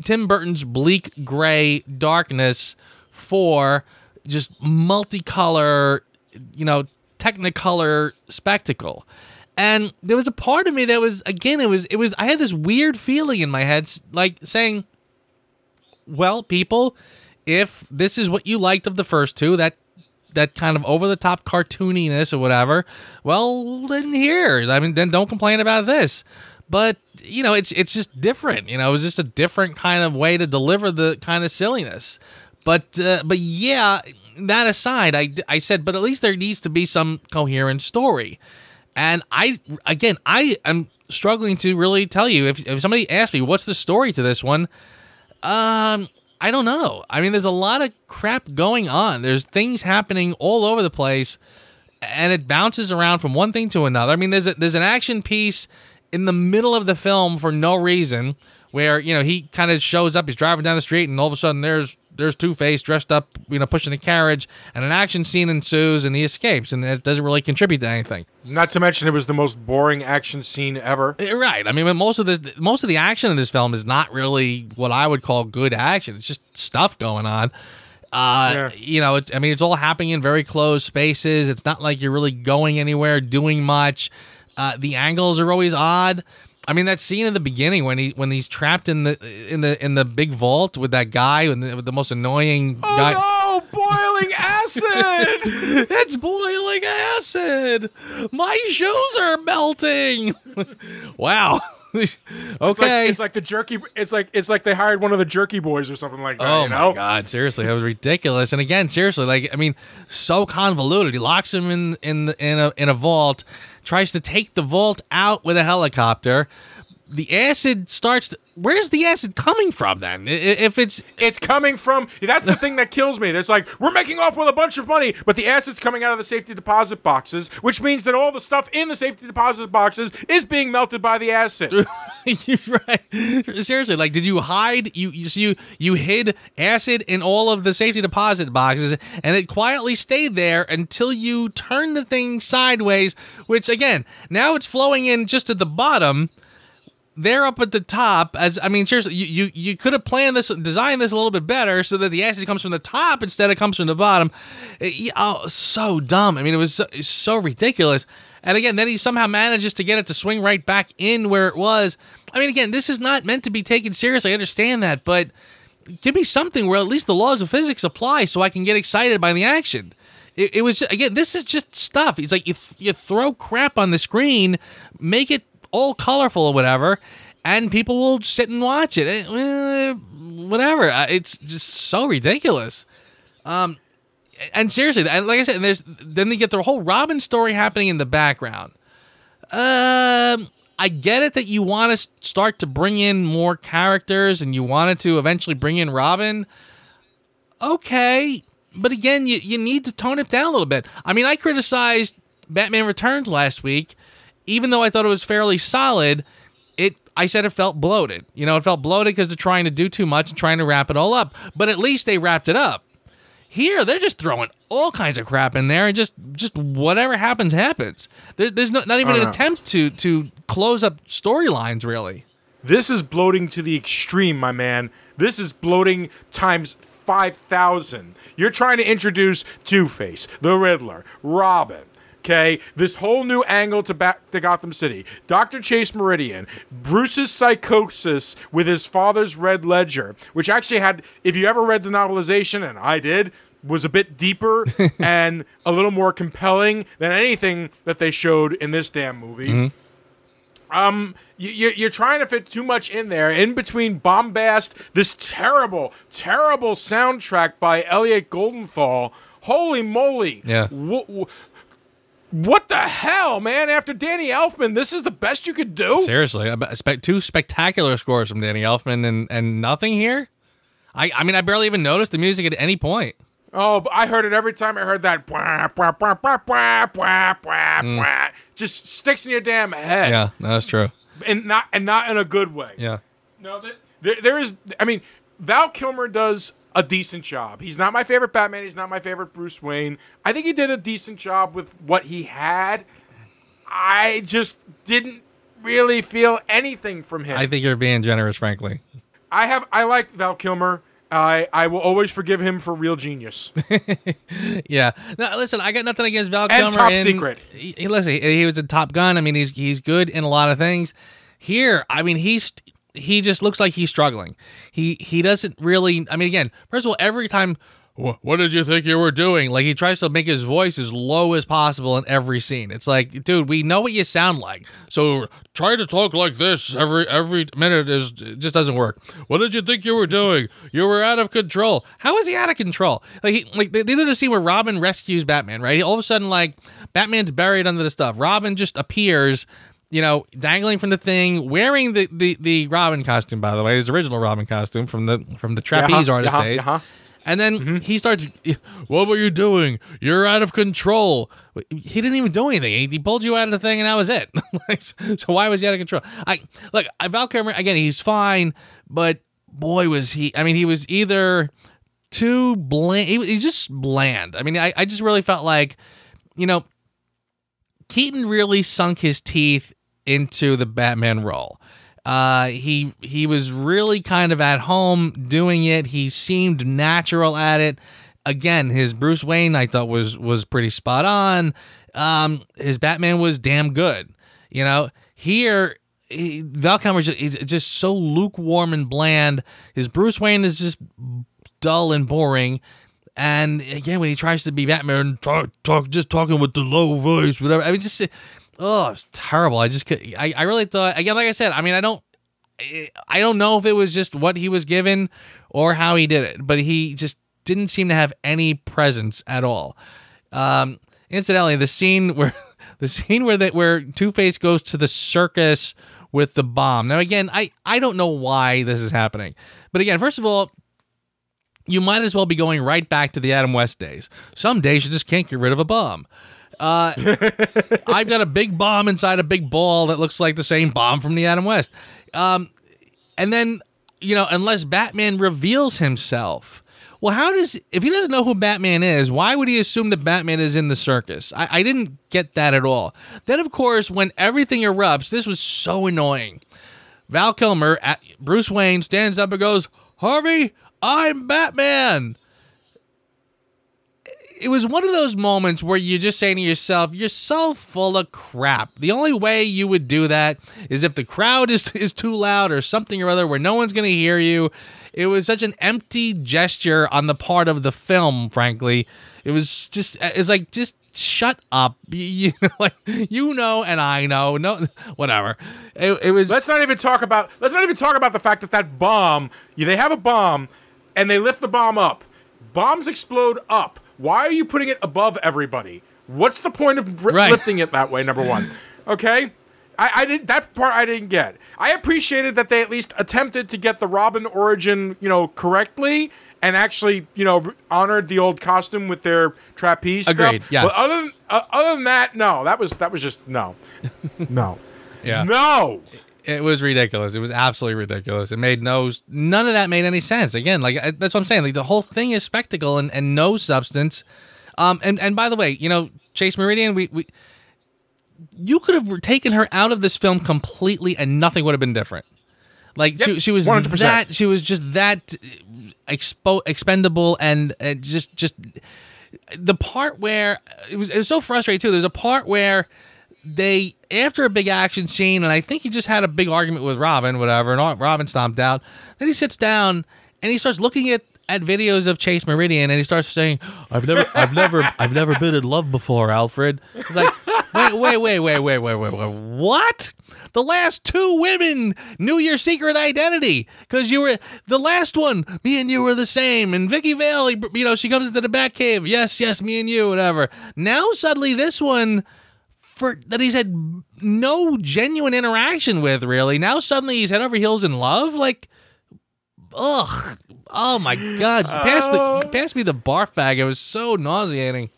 Tim Burton's bleak gray darkness for just multicolor, you know, Technicolor spectacle. And there was a part of me that was, again, it was I had this weird feeling in my head, like saying, well, people, if this is what you liked of the first two, that kind of over-the-top cartooniness or whatever, well, then then don't complain about this. But, you know, it's just different. You know, it was just a different kind of way to deliver the kind of silliness. But yeah, that aside, I said, but at least there needs to be some coherent story. And I am struggling to really tell you. If somebody asked me, what's the story to this one? I don't know. I mean, there's a lot of crap going on. There's things happening all over the place, and it bounces around from one thing to another. I mean, there's an action piece in the middle of the film for no reason, where, you know, he kind of shows up, he's driving down the street, and all of a sudden there's Two-Face dressed up, you know, pushing a carriage, and an action scene ensues, and he escapes, and it doesn't really contribute to anything. Not to mention, it was the most boring action scene ever. Right. I mean, most of the action in this film is not really what I would call good action. It's just stuff going on. You know, it's all happening in very closed spaces. It's not like you're really going anywhere, doing much. The angles are always odd. I mean, that scene in the beginning when he's trapped in the big vault with that guy, with the most annoying guy. Oh no! Boiling acid! It's boiling acid! My shoes are melting! Wow. Okay. It's like the jerky. It's like they hired one of the jerky boys or something like that. Oh, you know? My God! Seriously, that was ridiculous. And again, seriously, like, I mean, so convoluted. He locks him in a vault. Tries to take the vault out with a helicopter. The acid starts. Where's the acid coming from then? If it's coming from. That's the thing that kills me. There's like, we're making off with a bunch of money, but the acid's coming out of the safety deposit boxes, which means that all the stuff in the safety deposit boxes is being melted by the acid. Right. Seriously, like, did you hide? You hid acid in all of the safety deposit boxes, and it quietly stayed there until you turned the thing sideways. Which, again, now it's flowing in just at the bottom. They're up at the top. Seriously, you could have designed this a little bit better so that the acid comes from the top instead of comes from the bottom. So dumb. I mean, it was so ridiculous. And again, then he somehow manages to get it to swing right back in where it was. I mean, again, this is not meant to be taken seriously. I understand that, but give me something where at least the laws of physics apply so I can get excited by the action. It was, again, this is just stuff. It's like you throw crap on the screen, make it all colorful or whatever, and people will sit and watch it. Whatever. It's just so ridiculous. And seriously, like I said, then they get the whole Robin story happening in the background. I get it that you want to start to bring in more characters and you wanted to eventually bring in Robin. Okay. But again, you need to tone it down a little bit. I mean, I criticized Batman Returns last week. Even though I thought it was fairly solid, I said it felt bloated. You know, it felt bloated because they're trying to do too much and trying to wrap it all up. But at least they wrapped it up. Here, they're just throwing all kinds of crap in there, and just whatever happens, happens. There's not even an attempt to close up storylines, really. This is bloating to the extreme, my man. This is bloating times 5,000. You're trying to introduce Two-Face, the Riddler, Robin. Okay, this whole new angle to Gotham City. Dr. Chase Meridian, Bruce's psychosis with his father's Red Ledger, which actually had, if you ever read the novelization, and I did, was a bit deeper and a little more compelling than anything that they showed in this damn movie. Mm-hmm. You're trying to fit too much in there, in between bombast, this terrible, terrible soundtrack by Elliot Goldenthal. Holy moly. Yeah. What the hell, man? After Danny Elfman, this is the best you could do? Seriously, two spectacular scores from Danny Elfman and nothing here? I mean, I barely even noticed the music at any point. Oh, but I heard it every time I heard that. Bwah, bwah, bwah, bwah, bwah, bwah, bwah, bwah. Just sticks in your damn head. Yeah, that's true. And not in a good way. Yeah. No, there is. I mean, Val Kilmer does a decent job. He's not my favorite Batman. He's not my favorite Bruce Wayne. I think he did a decent job with what he had. I just didn't really feel anything from him. I think you're being generous, frankly. I like Val Kilmer. I will always forgive him for real genius. Yeah. Now, listen, I got nothing against Val And Kilmer. Top Secret. Listen, he was a Top Gun. I mean, he's good in a lot of things. Here, I mean, he just looks like he's struggling. He doesn't really. I mean, again, first of all, every time. What did you think you were doing? Like, he tries to make his voice as low as possible in every scene. It's like, dude, we know what you sound like, so try to talk like this every minute. It just doesn't work. What did you think you were doing? You were out of control. How is he out of control? Like they did a scene where Robin rescues Batman, right? All of a sudden, like, Batman's buried under the stuff. Robin just appears, you know, dangling from the thing, wearing the Robin costume, by the way, his original Robin costume from the trapeze artist days. And then he starts, what were you doing? You're out of control. He didn't even do anything. He pulled you out of the thing, and that was it. So why was he out of control? Look, Val Kilmer, again, he's fine, but boy, was he. I mean, he was either too bland. He's just bland. I mean, I just really felt like, you know, Keaton really sunk his teeth into the Batman role. He was really kind of at home doing it. He seemed natural at it. Again, his Bruce Wayne I thought was pretty spot on. His Batman was damn good. You know, here Val Kilmer is just so lukewarm and bland. His Bruce Wayne is just dull and boring. And again, when he tries to be Batman, just talking with the low voice, whatever. I mean, just. Oh, it's terrible. I just could. I really thought, again, like I said, I mean, I don't know if it was just what he was given or how he did it, but he just didn't seem to have any presence at all. Incidentally, the scene where Two-Face goes to the circus with the bomb. Now, again, I don't know why this is happening, but again, first of all, you might as well be going right back to the Adam West days. Some days you just can't get rid of a bomb. I've got a big bomb inside a big ball that looks like the same bomb from the Adam West. And then, you know, unless Batman reveals himself, well, if he doesn't know who Batman is, why would he assume that Batman is in the circus? I didn't get that at all. Then, of course, when everything erupts, this was so annoying. Val Kilmer, Bruce Wayne, stands up and goes, Harvey, I'm Batman. It was one of those moments where you're just saying to yourself, you're so full of crap. The only way you would do that is if the crowd is too loud or something or other where no one's going to hear you. It was such an empty gesture on the part of the film, frankly. It's like, just shut up. You know, and I know. No, whatever. It was. Let's not even talk about the fact that bomb, they have a bomb and they lift the bomb up. Bombs explode up. Why are you putting it above everybody? What's the point of lifting it that way, number one? Okay? I didn't. That part I didn't get. I appreciated that they at least attempted to get the Robin origin, correctly, and actually, honored the old costume with their trapeze Agreed, stuff. yes. But other than that, no. That was just no. No. Yeah. No. It was ridiculous. It was absolutely ridiculous. None of that made any sense. Again, that's what I'm saying. Like, the whole thing is spectacle and no substance. And by the way, Chase Meridian, you could have taken her out of this film completely and nothing would have been different. Like, yep, she was 100%. She was just that expendable and just the part where it was so frustrating too. There's a part where after a big action scene, and I think he just had a big argument with Robin, whatever, and Robin stomped out. Then he sits down and he starts looking at videos of Chase Meridian, and he starts saying, I've never been in love before, Alfred. It's like, wait, what? The last two women knew your secret identity because you were the last one. Me and you were the same. And Vicky Vale, she comes into the Batcave. Yes, me and you, whatever. Now suddenly this one, that he's had no genuine interaction with, really. Now suddenly he's head over heels in love? Like, ugh. Oh my God. You passed me the barf bag. It was so nauseating.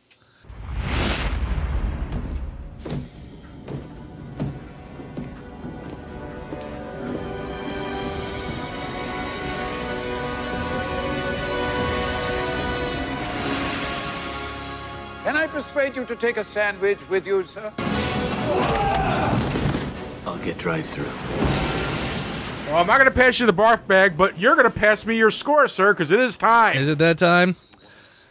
Can I persuade you to take a sandwich with you, sir? I'll get drive-through. Well, I'm not going to pass you the barf bag, but you're going to pass me your score, sir, because it is time. Is it that time?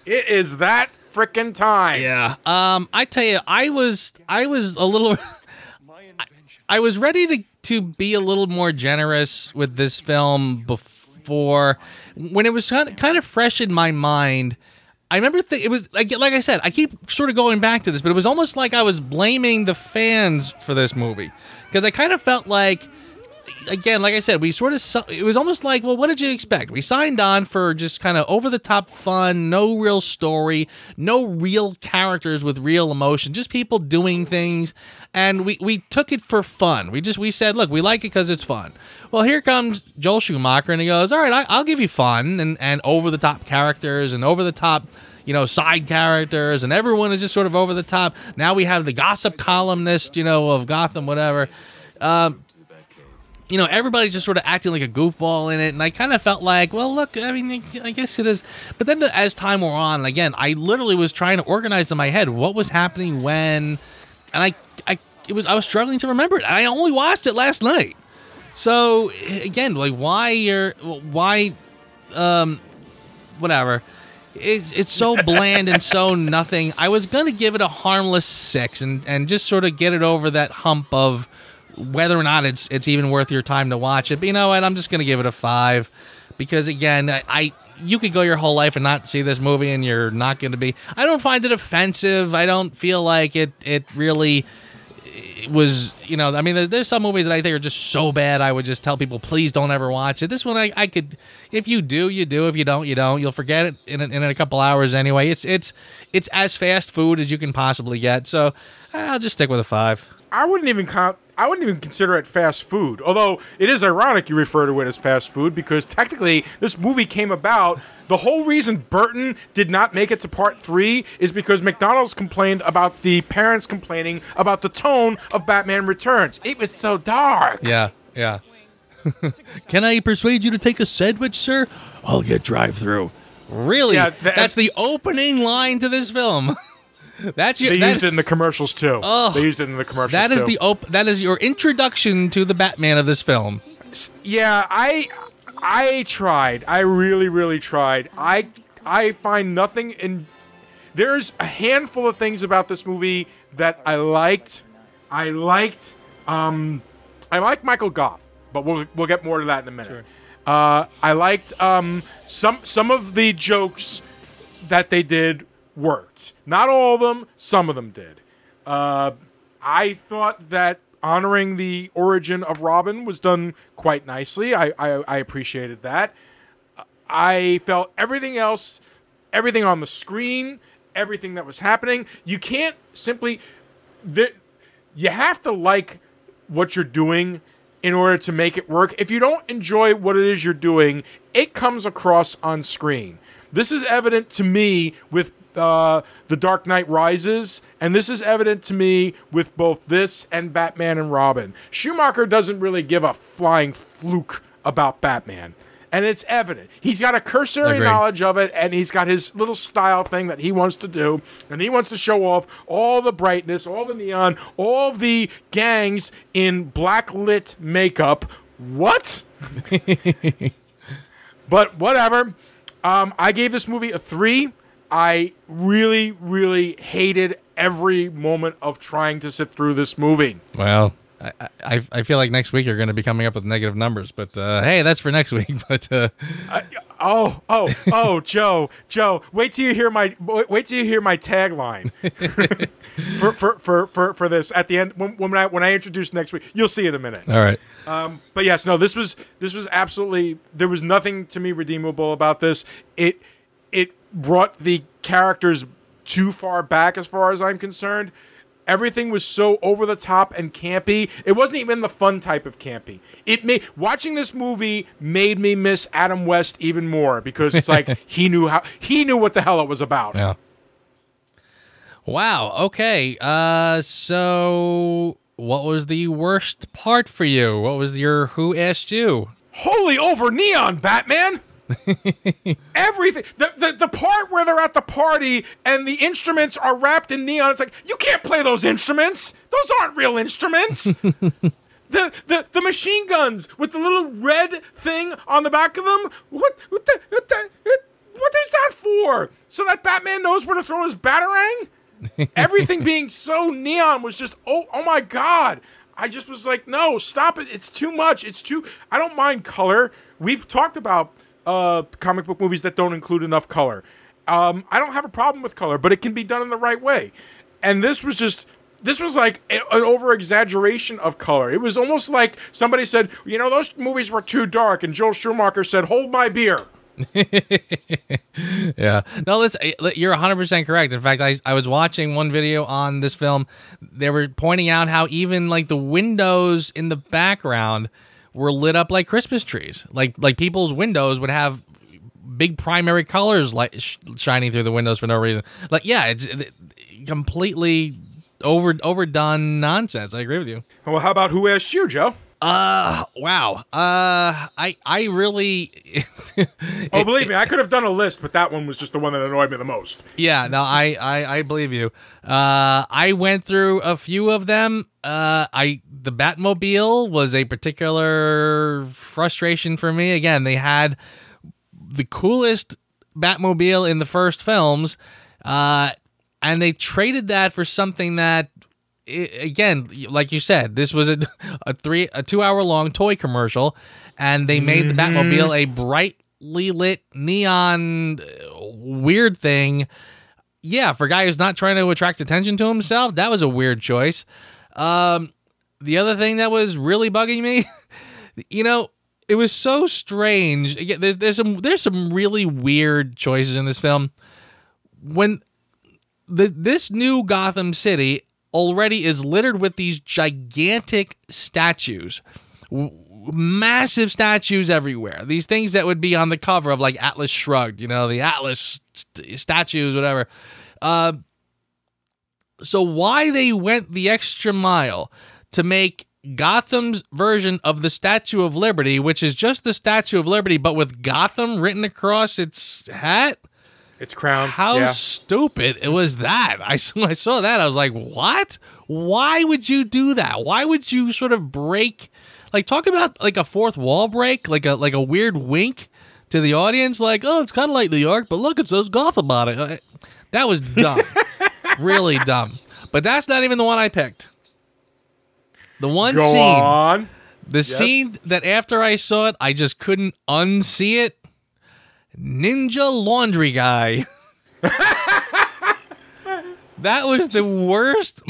It is that frickin' time. Yeah. I tell you, I was a little. I was ready to be a little more generous with this film before, when it was kind of fresh in my mind. I remember it was like I said, I keep sort of going back to this, but it was almost like I was blaming the fans for this movie, because I kind of felt like, again, like I said, it was almost like, well, what did you expect? We signed on for just kind of over-the-top fun, no real story, no real characters with real emotion, just people doing things, and we took it for fun. We said, look, we like it because it's fun. Well, here comes Joel Schumacher, and he goes, all right, I'll give you fun, and over-the-top characters, and over-the-top, side characters, and everyone is just sort of over the top. Now we have the gossip columnist, of Gotham, whatever. Everybody's just sort of acting like a goofball in it, and I kind of felt like, well, look, I mean, I guess it is. But then as time wore on, again, I literally was trying to organize in my head what was happening when, and I was struggling to remember it. I only watched it last night. So again, like, whatever. It's so bland and so nothing. I was gonna give it a harmless 6 and just sort of get it over that hump of whether or not it's even worth your time to watch it. But you know what? I'm just gonna give it a 5, because again, you could go your whole life and not see this movie, and you're not gonna be. I don't find it offensive. I don't feel like it really was. I mean, there's some movies that I think are just so bad I would just tell people, please don't ever watch it. This one I could, if you do, you do. If you don't, you don't. You'll forget it in a couple hours anyway. It's as fast food as you can possibly get. So I'll just stick with a 5. I wouldn't even consider it fast food. Although it is ironic you refer to it as fast food, because technically this movie came about. The whole reason Burton did not make it to part 3 is because McDonald's complained about the parents complaining about the tone of Batman Returns. It was so dark. Yeah. Can I persuade you to take a sandwich, sir? I'll get drive-through. Really? Yeah, that's the opening line to this film. They used it in the commercials too. Oh, they used it in the commercials too. That is your introduction to the Batman of this film. Yeah, I tried. I really, really tried. I find nothing in. There's a handful of things about this movie that I liked. I liked Michael Gough, but we'll get more to that in a minute. Sure. I liked some of the jokes that they did worked. Not all of them. Some of them did. I thought that honoring the origin of Robin was done quite nicely. I appreciated that. I felt everything else, everything on the screen, everything that was happening. You can't simply... You have to like what you're doing in order to make it work. If you don't enjoy what it is you're doing, it comes across on screen. This is evident to me with The Dark Knight Rises, and this is evident to me with both this and Batman and Robin. Schumacher doesn't really give a flying fluke about Batman, and it's evident. He's got a cursory knowledge of it, and he's got his little style thing that he wants to do, and he wants to show off all the brightness, all the neon, all the gangs in black-lit makeup. What? But whatever. I gave this movie a 3. I really, really hated every moment of trying to sit through this movie. Well, I feel like next week you're going to be coming up with negative numbers, but hey, that's for next week. But Joe, wait till you hear my tagline for this at the end when I introduce next week. You'll see in a minute. All right. But yes, no, this was absolutely, there was nothing to me redeemable about this. It brought the characters too far back as far as I'm concerned. everything was so over the top and campy. It wasn't even the fun type of campy. Watching this movie made me miss Adam West even more because it's like he knew what the hell it was about. Yeah. Wow. Okay. So what was the worst part for you? What was your Who Asked You? Holy over neon, Batman! Everything. The part where they're at the party and the instruments are wrapped in neon. It's like, you can't play those instruments. Those aren't real instruments. The machine guns with the little red thing on the back of them. What is that for? So that Batman knows where to throw his batarang? Everything being so neon was just, oh my God. I just was like, no, stop it. It's too much. I don't mind color. We've talked about comic book movies that don't include enough color. I don't have a problem with color, but it can be done in the right way. And this was like an over-exaggeration of color. It was almost like somebody said, those movies were too dark, and Joel Schumacher said, hold my beer. Yeah. No, you're 100% correct. In fact, I was watching one video on this film. They were pointing out how even like the windows in the background were lit up like Christmas trees. Like people's windows would have big primary colors shining through the windows for no reason. Like, yeah, it's completely overdone nonsense. I agree with you. Well, how about Who Asked You, Joe? Wow. I really. Oh, believe me, I could have done a list, but that one was just the one that annoyed me the most. Yeah, no, I believe you. I went through a few of them. The Batmobile was a particular frustration for me. Again, they had the coolest Batmobile in the first films, and they traded that for something that, again, like you said, this was a 2-hour long toy commercial, and they made the Batmobile a brightly lit neon weird thing. Yeah, for a guy who's not trying to attract attention to himself, that was a weird choice. The other thing that was really bugging me, it was so strange. Again, there's some really weird choices in this film. When this new Gotham City already is littered with these gigantic statues, massive statues everywhere. These things that would be on the cover of like Atlas Shrugged, the Atlas statues, whatever. So why they went the extra mile to make Gotham's version of the Statue of Liberty, which is just the Statue of Liberty, but with Gotham written across its hat? It's crown. How stupid it was that. I saw that. I was like, what? Why would you do that? Why would you sort of break, like, talk about like a fourth wall break, like a weird wink to the audience, like, oh, it's kind of like New York, but look, it says Gotham on it. That was dumb. Really dumb. But that's not even the one I picked. The one Go scene. on. The scene that after I saw it, I just couldn't unsee it. Ninja Laundry Guy. That was the worst,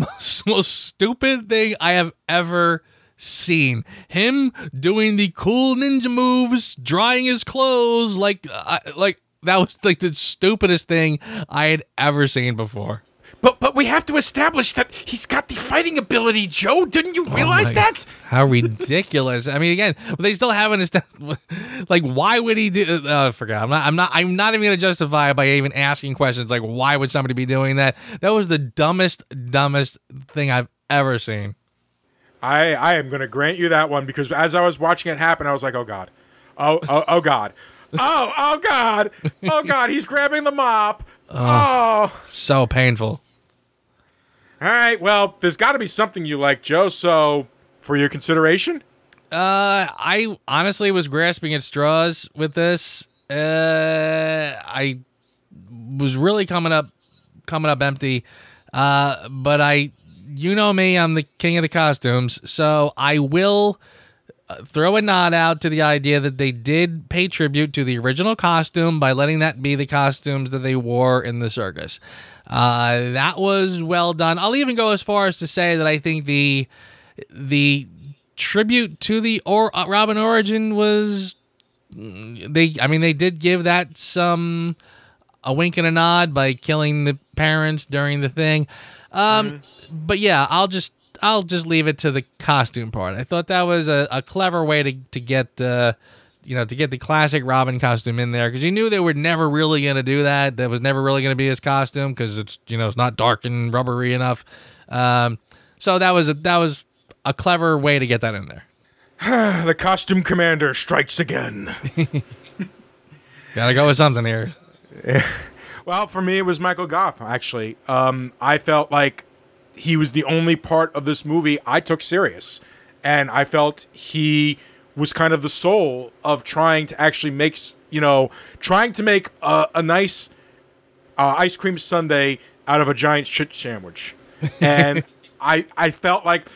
most stupid thing I have ever seen. Him doing the cool ninja moves, drying his clothes, like that was like the stupidest thing I had ever seen before. But we have to establish that he's got the fighting ability, Joe. Didn't you realize that? How ridiculous! I mean, again, they still haven't. Like, why would he do? Forget. I'm not even going to justify it by even asking questions like, why would somebody be doing that? That was the dumbest thing I've ever seen. I am going to grant you that one because as I was watching it happen, I was like, oh God, oh God, oh God, oh God, he's grabbing the mop. Oh, so painful. All right, well, there's got to be something you like, Joe, so for your consideration? I honestly was grasping at straws with this. I was really coming up empty. But you know me, I'm the king of the costumes, so I will throw a nod out to the idea that they did pay tribute to the original costume by letting that be the costumes that they wore in the circus. That was well done. I'll even go as far as to say that I think the tribute to the Robin origin was they did give that a wink and a nod by killing the parents during the thing. But yeah, I'll just leave it to the costume part. I thought that was a clever way to get the classic Robin costume in there, because you knew they were never really going to do that. That was never really going to be his costume, because it's not dark and rubbery enough. So that was a clever way to get that in there. The costume commander strikes again. Gotta go with something here. Well, for me, it was Michael Gough, actually. I felt like he was the only part of this movie I took serious. And I felt he was kind of the soul of trying to actually make, a nice ice cream sundae out of a giant shit sandwich. And I felt like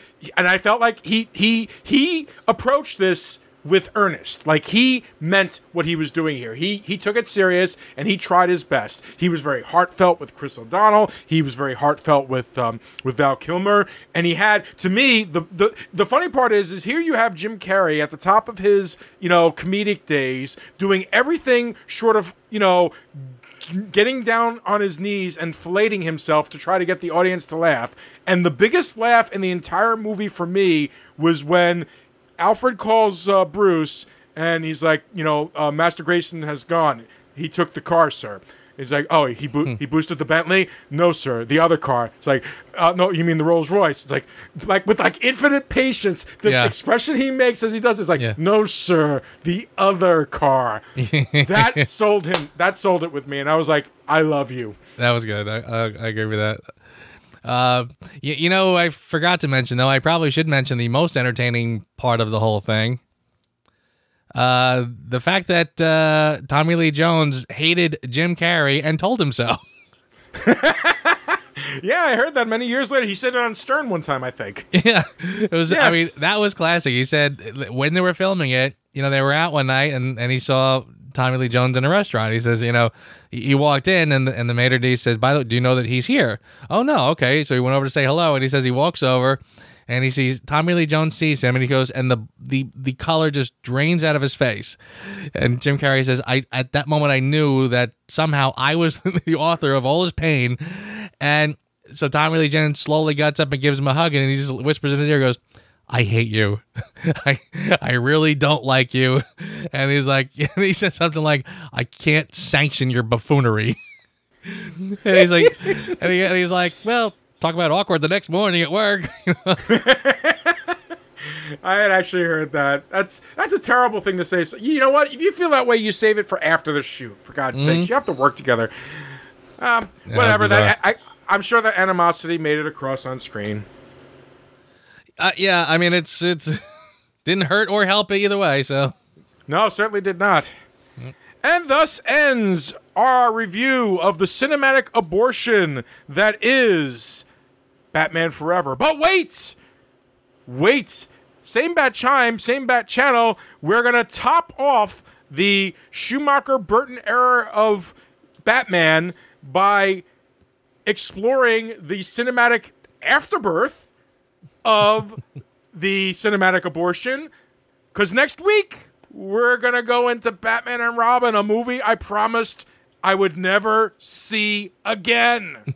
he approached this with earnest. Like, he meant what he was doing here. He took it serious, and he tried his best. He was very heartfelt with Chris O'Donnell. He was very heartfelt with Val Kilmer. And he had, to me, the funny part is here you have Jim Carrey at the top of his, comedic days, doing everything short of, getting down on his knees and filleting himself to try to get the audience to laugh. And the biggest laugh in the entire movie for me was when Alfred calls Bruce, and he's like, Master Grayson has gone. He took the car, sir. He's like, oh, he boosted the Bentley? No, sir, the other car. It's like, no, you mean the Rolls Royce? It's like with infinite patience, the expression he makes as he does is like, no, sir, the other car. That sold him. That sold it with me, and I was like, I love you. That was good. I agree with that. I forgot to mention, though, I probably should mention the most entertaining part of the whole thing. The fact that Tommy Lee Jones hated Jim Carrey and told him so. Yeah, I heard that many years later. He said it on Stern one time, I think. Yeah, it was. Yeah. I mean, that was classic. He said when they were filming it, they were out one night and he saw Tommy Lee Jones in a restaurant. He says, he walked in and the maitre d' says, by the way, do you know that he's here? Oh, no. Okay. So he went over to say hello, and he says he walks over and he sees Tommy Lee Jones, sees him, and he goes, and the color just drains out of his face. And Jim Carrey says, at that moment I knew that somehow I was the author of all his pain. And so Tommy Lee Jones slowly gets up and gives him a hug, and he just whispers in his ear, goes, I hate you. I really don't like you. And he's like, he said something like, I can't sanction your buffoonery. And he's like, well, talk about awkward the next morning at work. I had actually heard that. That's a terrible thing to say. So, you know what? If you feel that way, you save it for after the shoot. For God's sakes, you have to work together. Whatever. I'm sure that animosity made it across on screen. Yeah, I mean, it's didn't hurt or help either way, so. No, certainly did not. And thus ends our review of the cinematic abortion that is Batman Forever. But wait! Same bat chime, same bat channel. We're going to top off the Schumacher-Burton era of Batman by exploring the cinematic afterbirth of the cinematic abortion, because next week we're gonna go into Batman and Robin, a movie I promised I would never see again.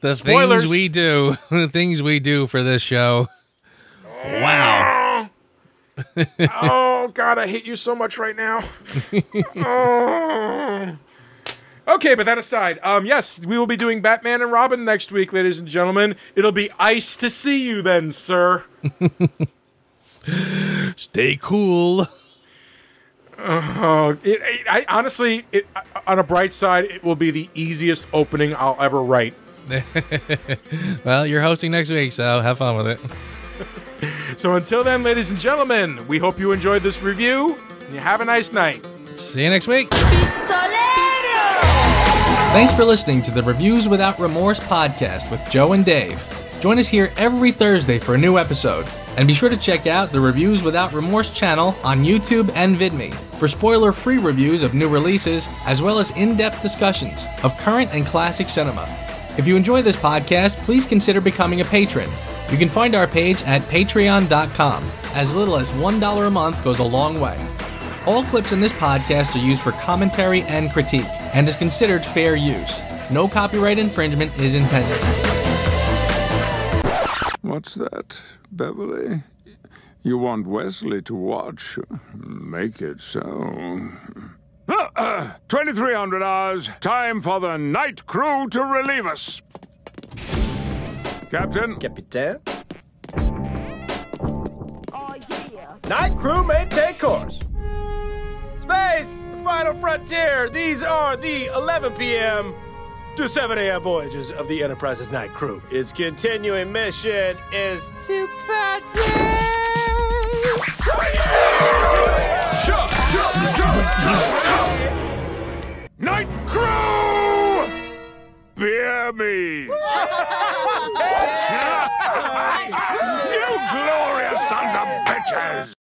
The Spoilers. the things we do for this show. Wow. Oh God, I hate you so much right now. Oh. Okay, but that aside, yes, we will be doing Batman and Robin next week, ladies and gentlemen. It'll be ice to see you then, sir. Stay cool. Honestly, on a bright side, it will be the easiest opening I'll ever write. Well, you're hosting next week, so have fun with it. So until then, ladies and gentlemen, we hope you enjoyed this review, and you have a nice night. See you next week. Thanks for listening to the Reviews Without Remorse podcast with Joe and Dave. Join us here every Thursday for a new episode. And be sure to check out the Reviews Without Remorse channel on YouTube and VidMe for spoiler-free reviews of new releases, as well as in-depth discussions of current and classic cinema. If you enjoy this podcast, please consider becoming a patron. You can find our page at patreon.com. As little as $1 a month goes a long way. All clips in this podcast are used for commentary and critique, and is considered fair use. No copyright infringement is intended. What's that, Beverly? You want Wesley to watch? Make it so. 2300 hours. Time for the night crew to relieve us. Captain? Captain? Oh, yeah. Night crew may take course. Space, the final frontier. These are the 11 p.m. to 7 a.m. voyages of the Enterprise's night crew. Its continuing mission is to patrol. Night crew! Bear me! You glorious sons of bitches!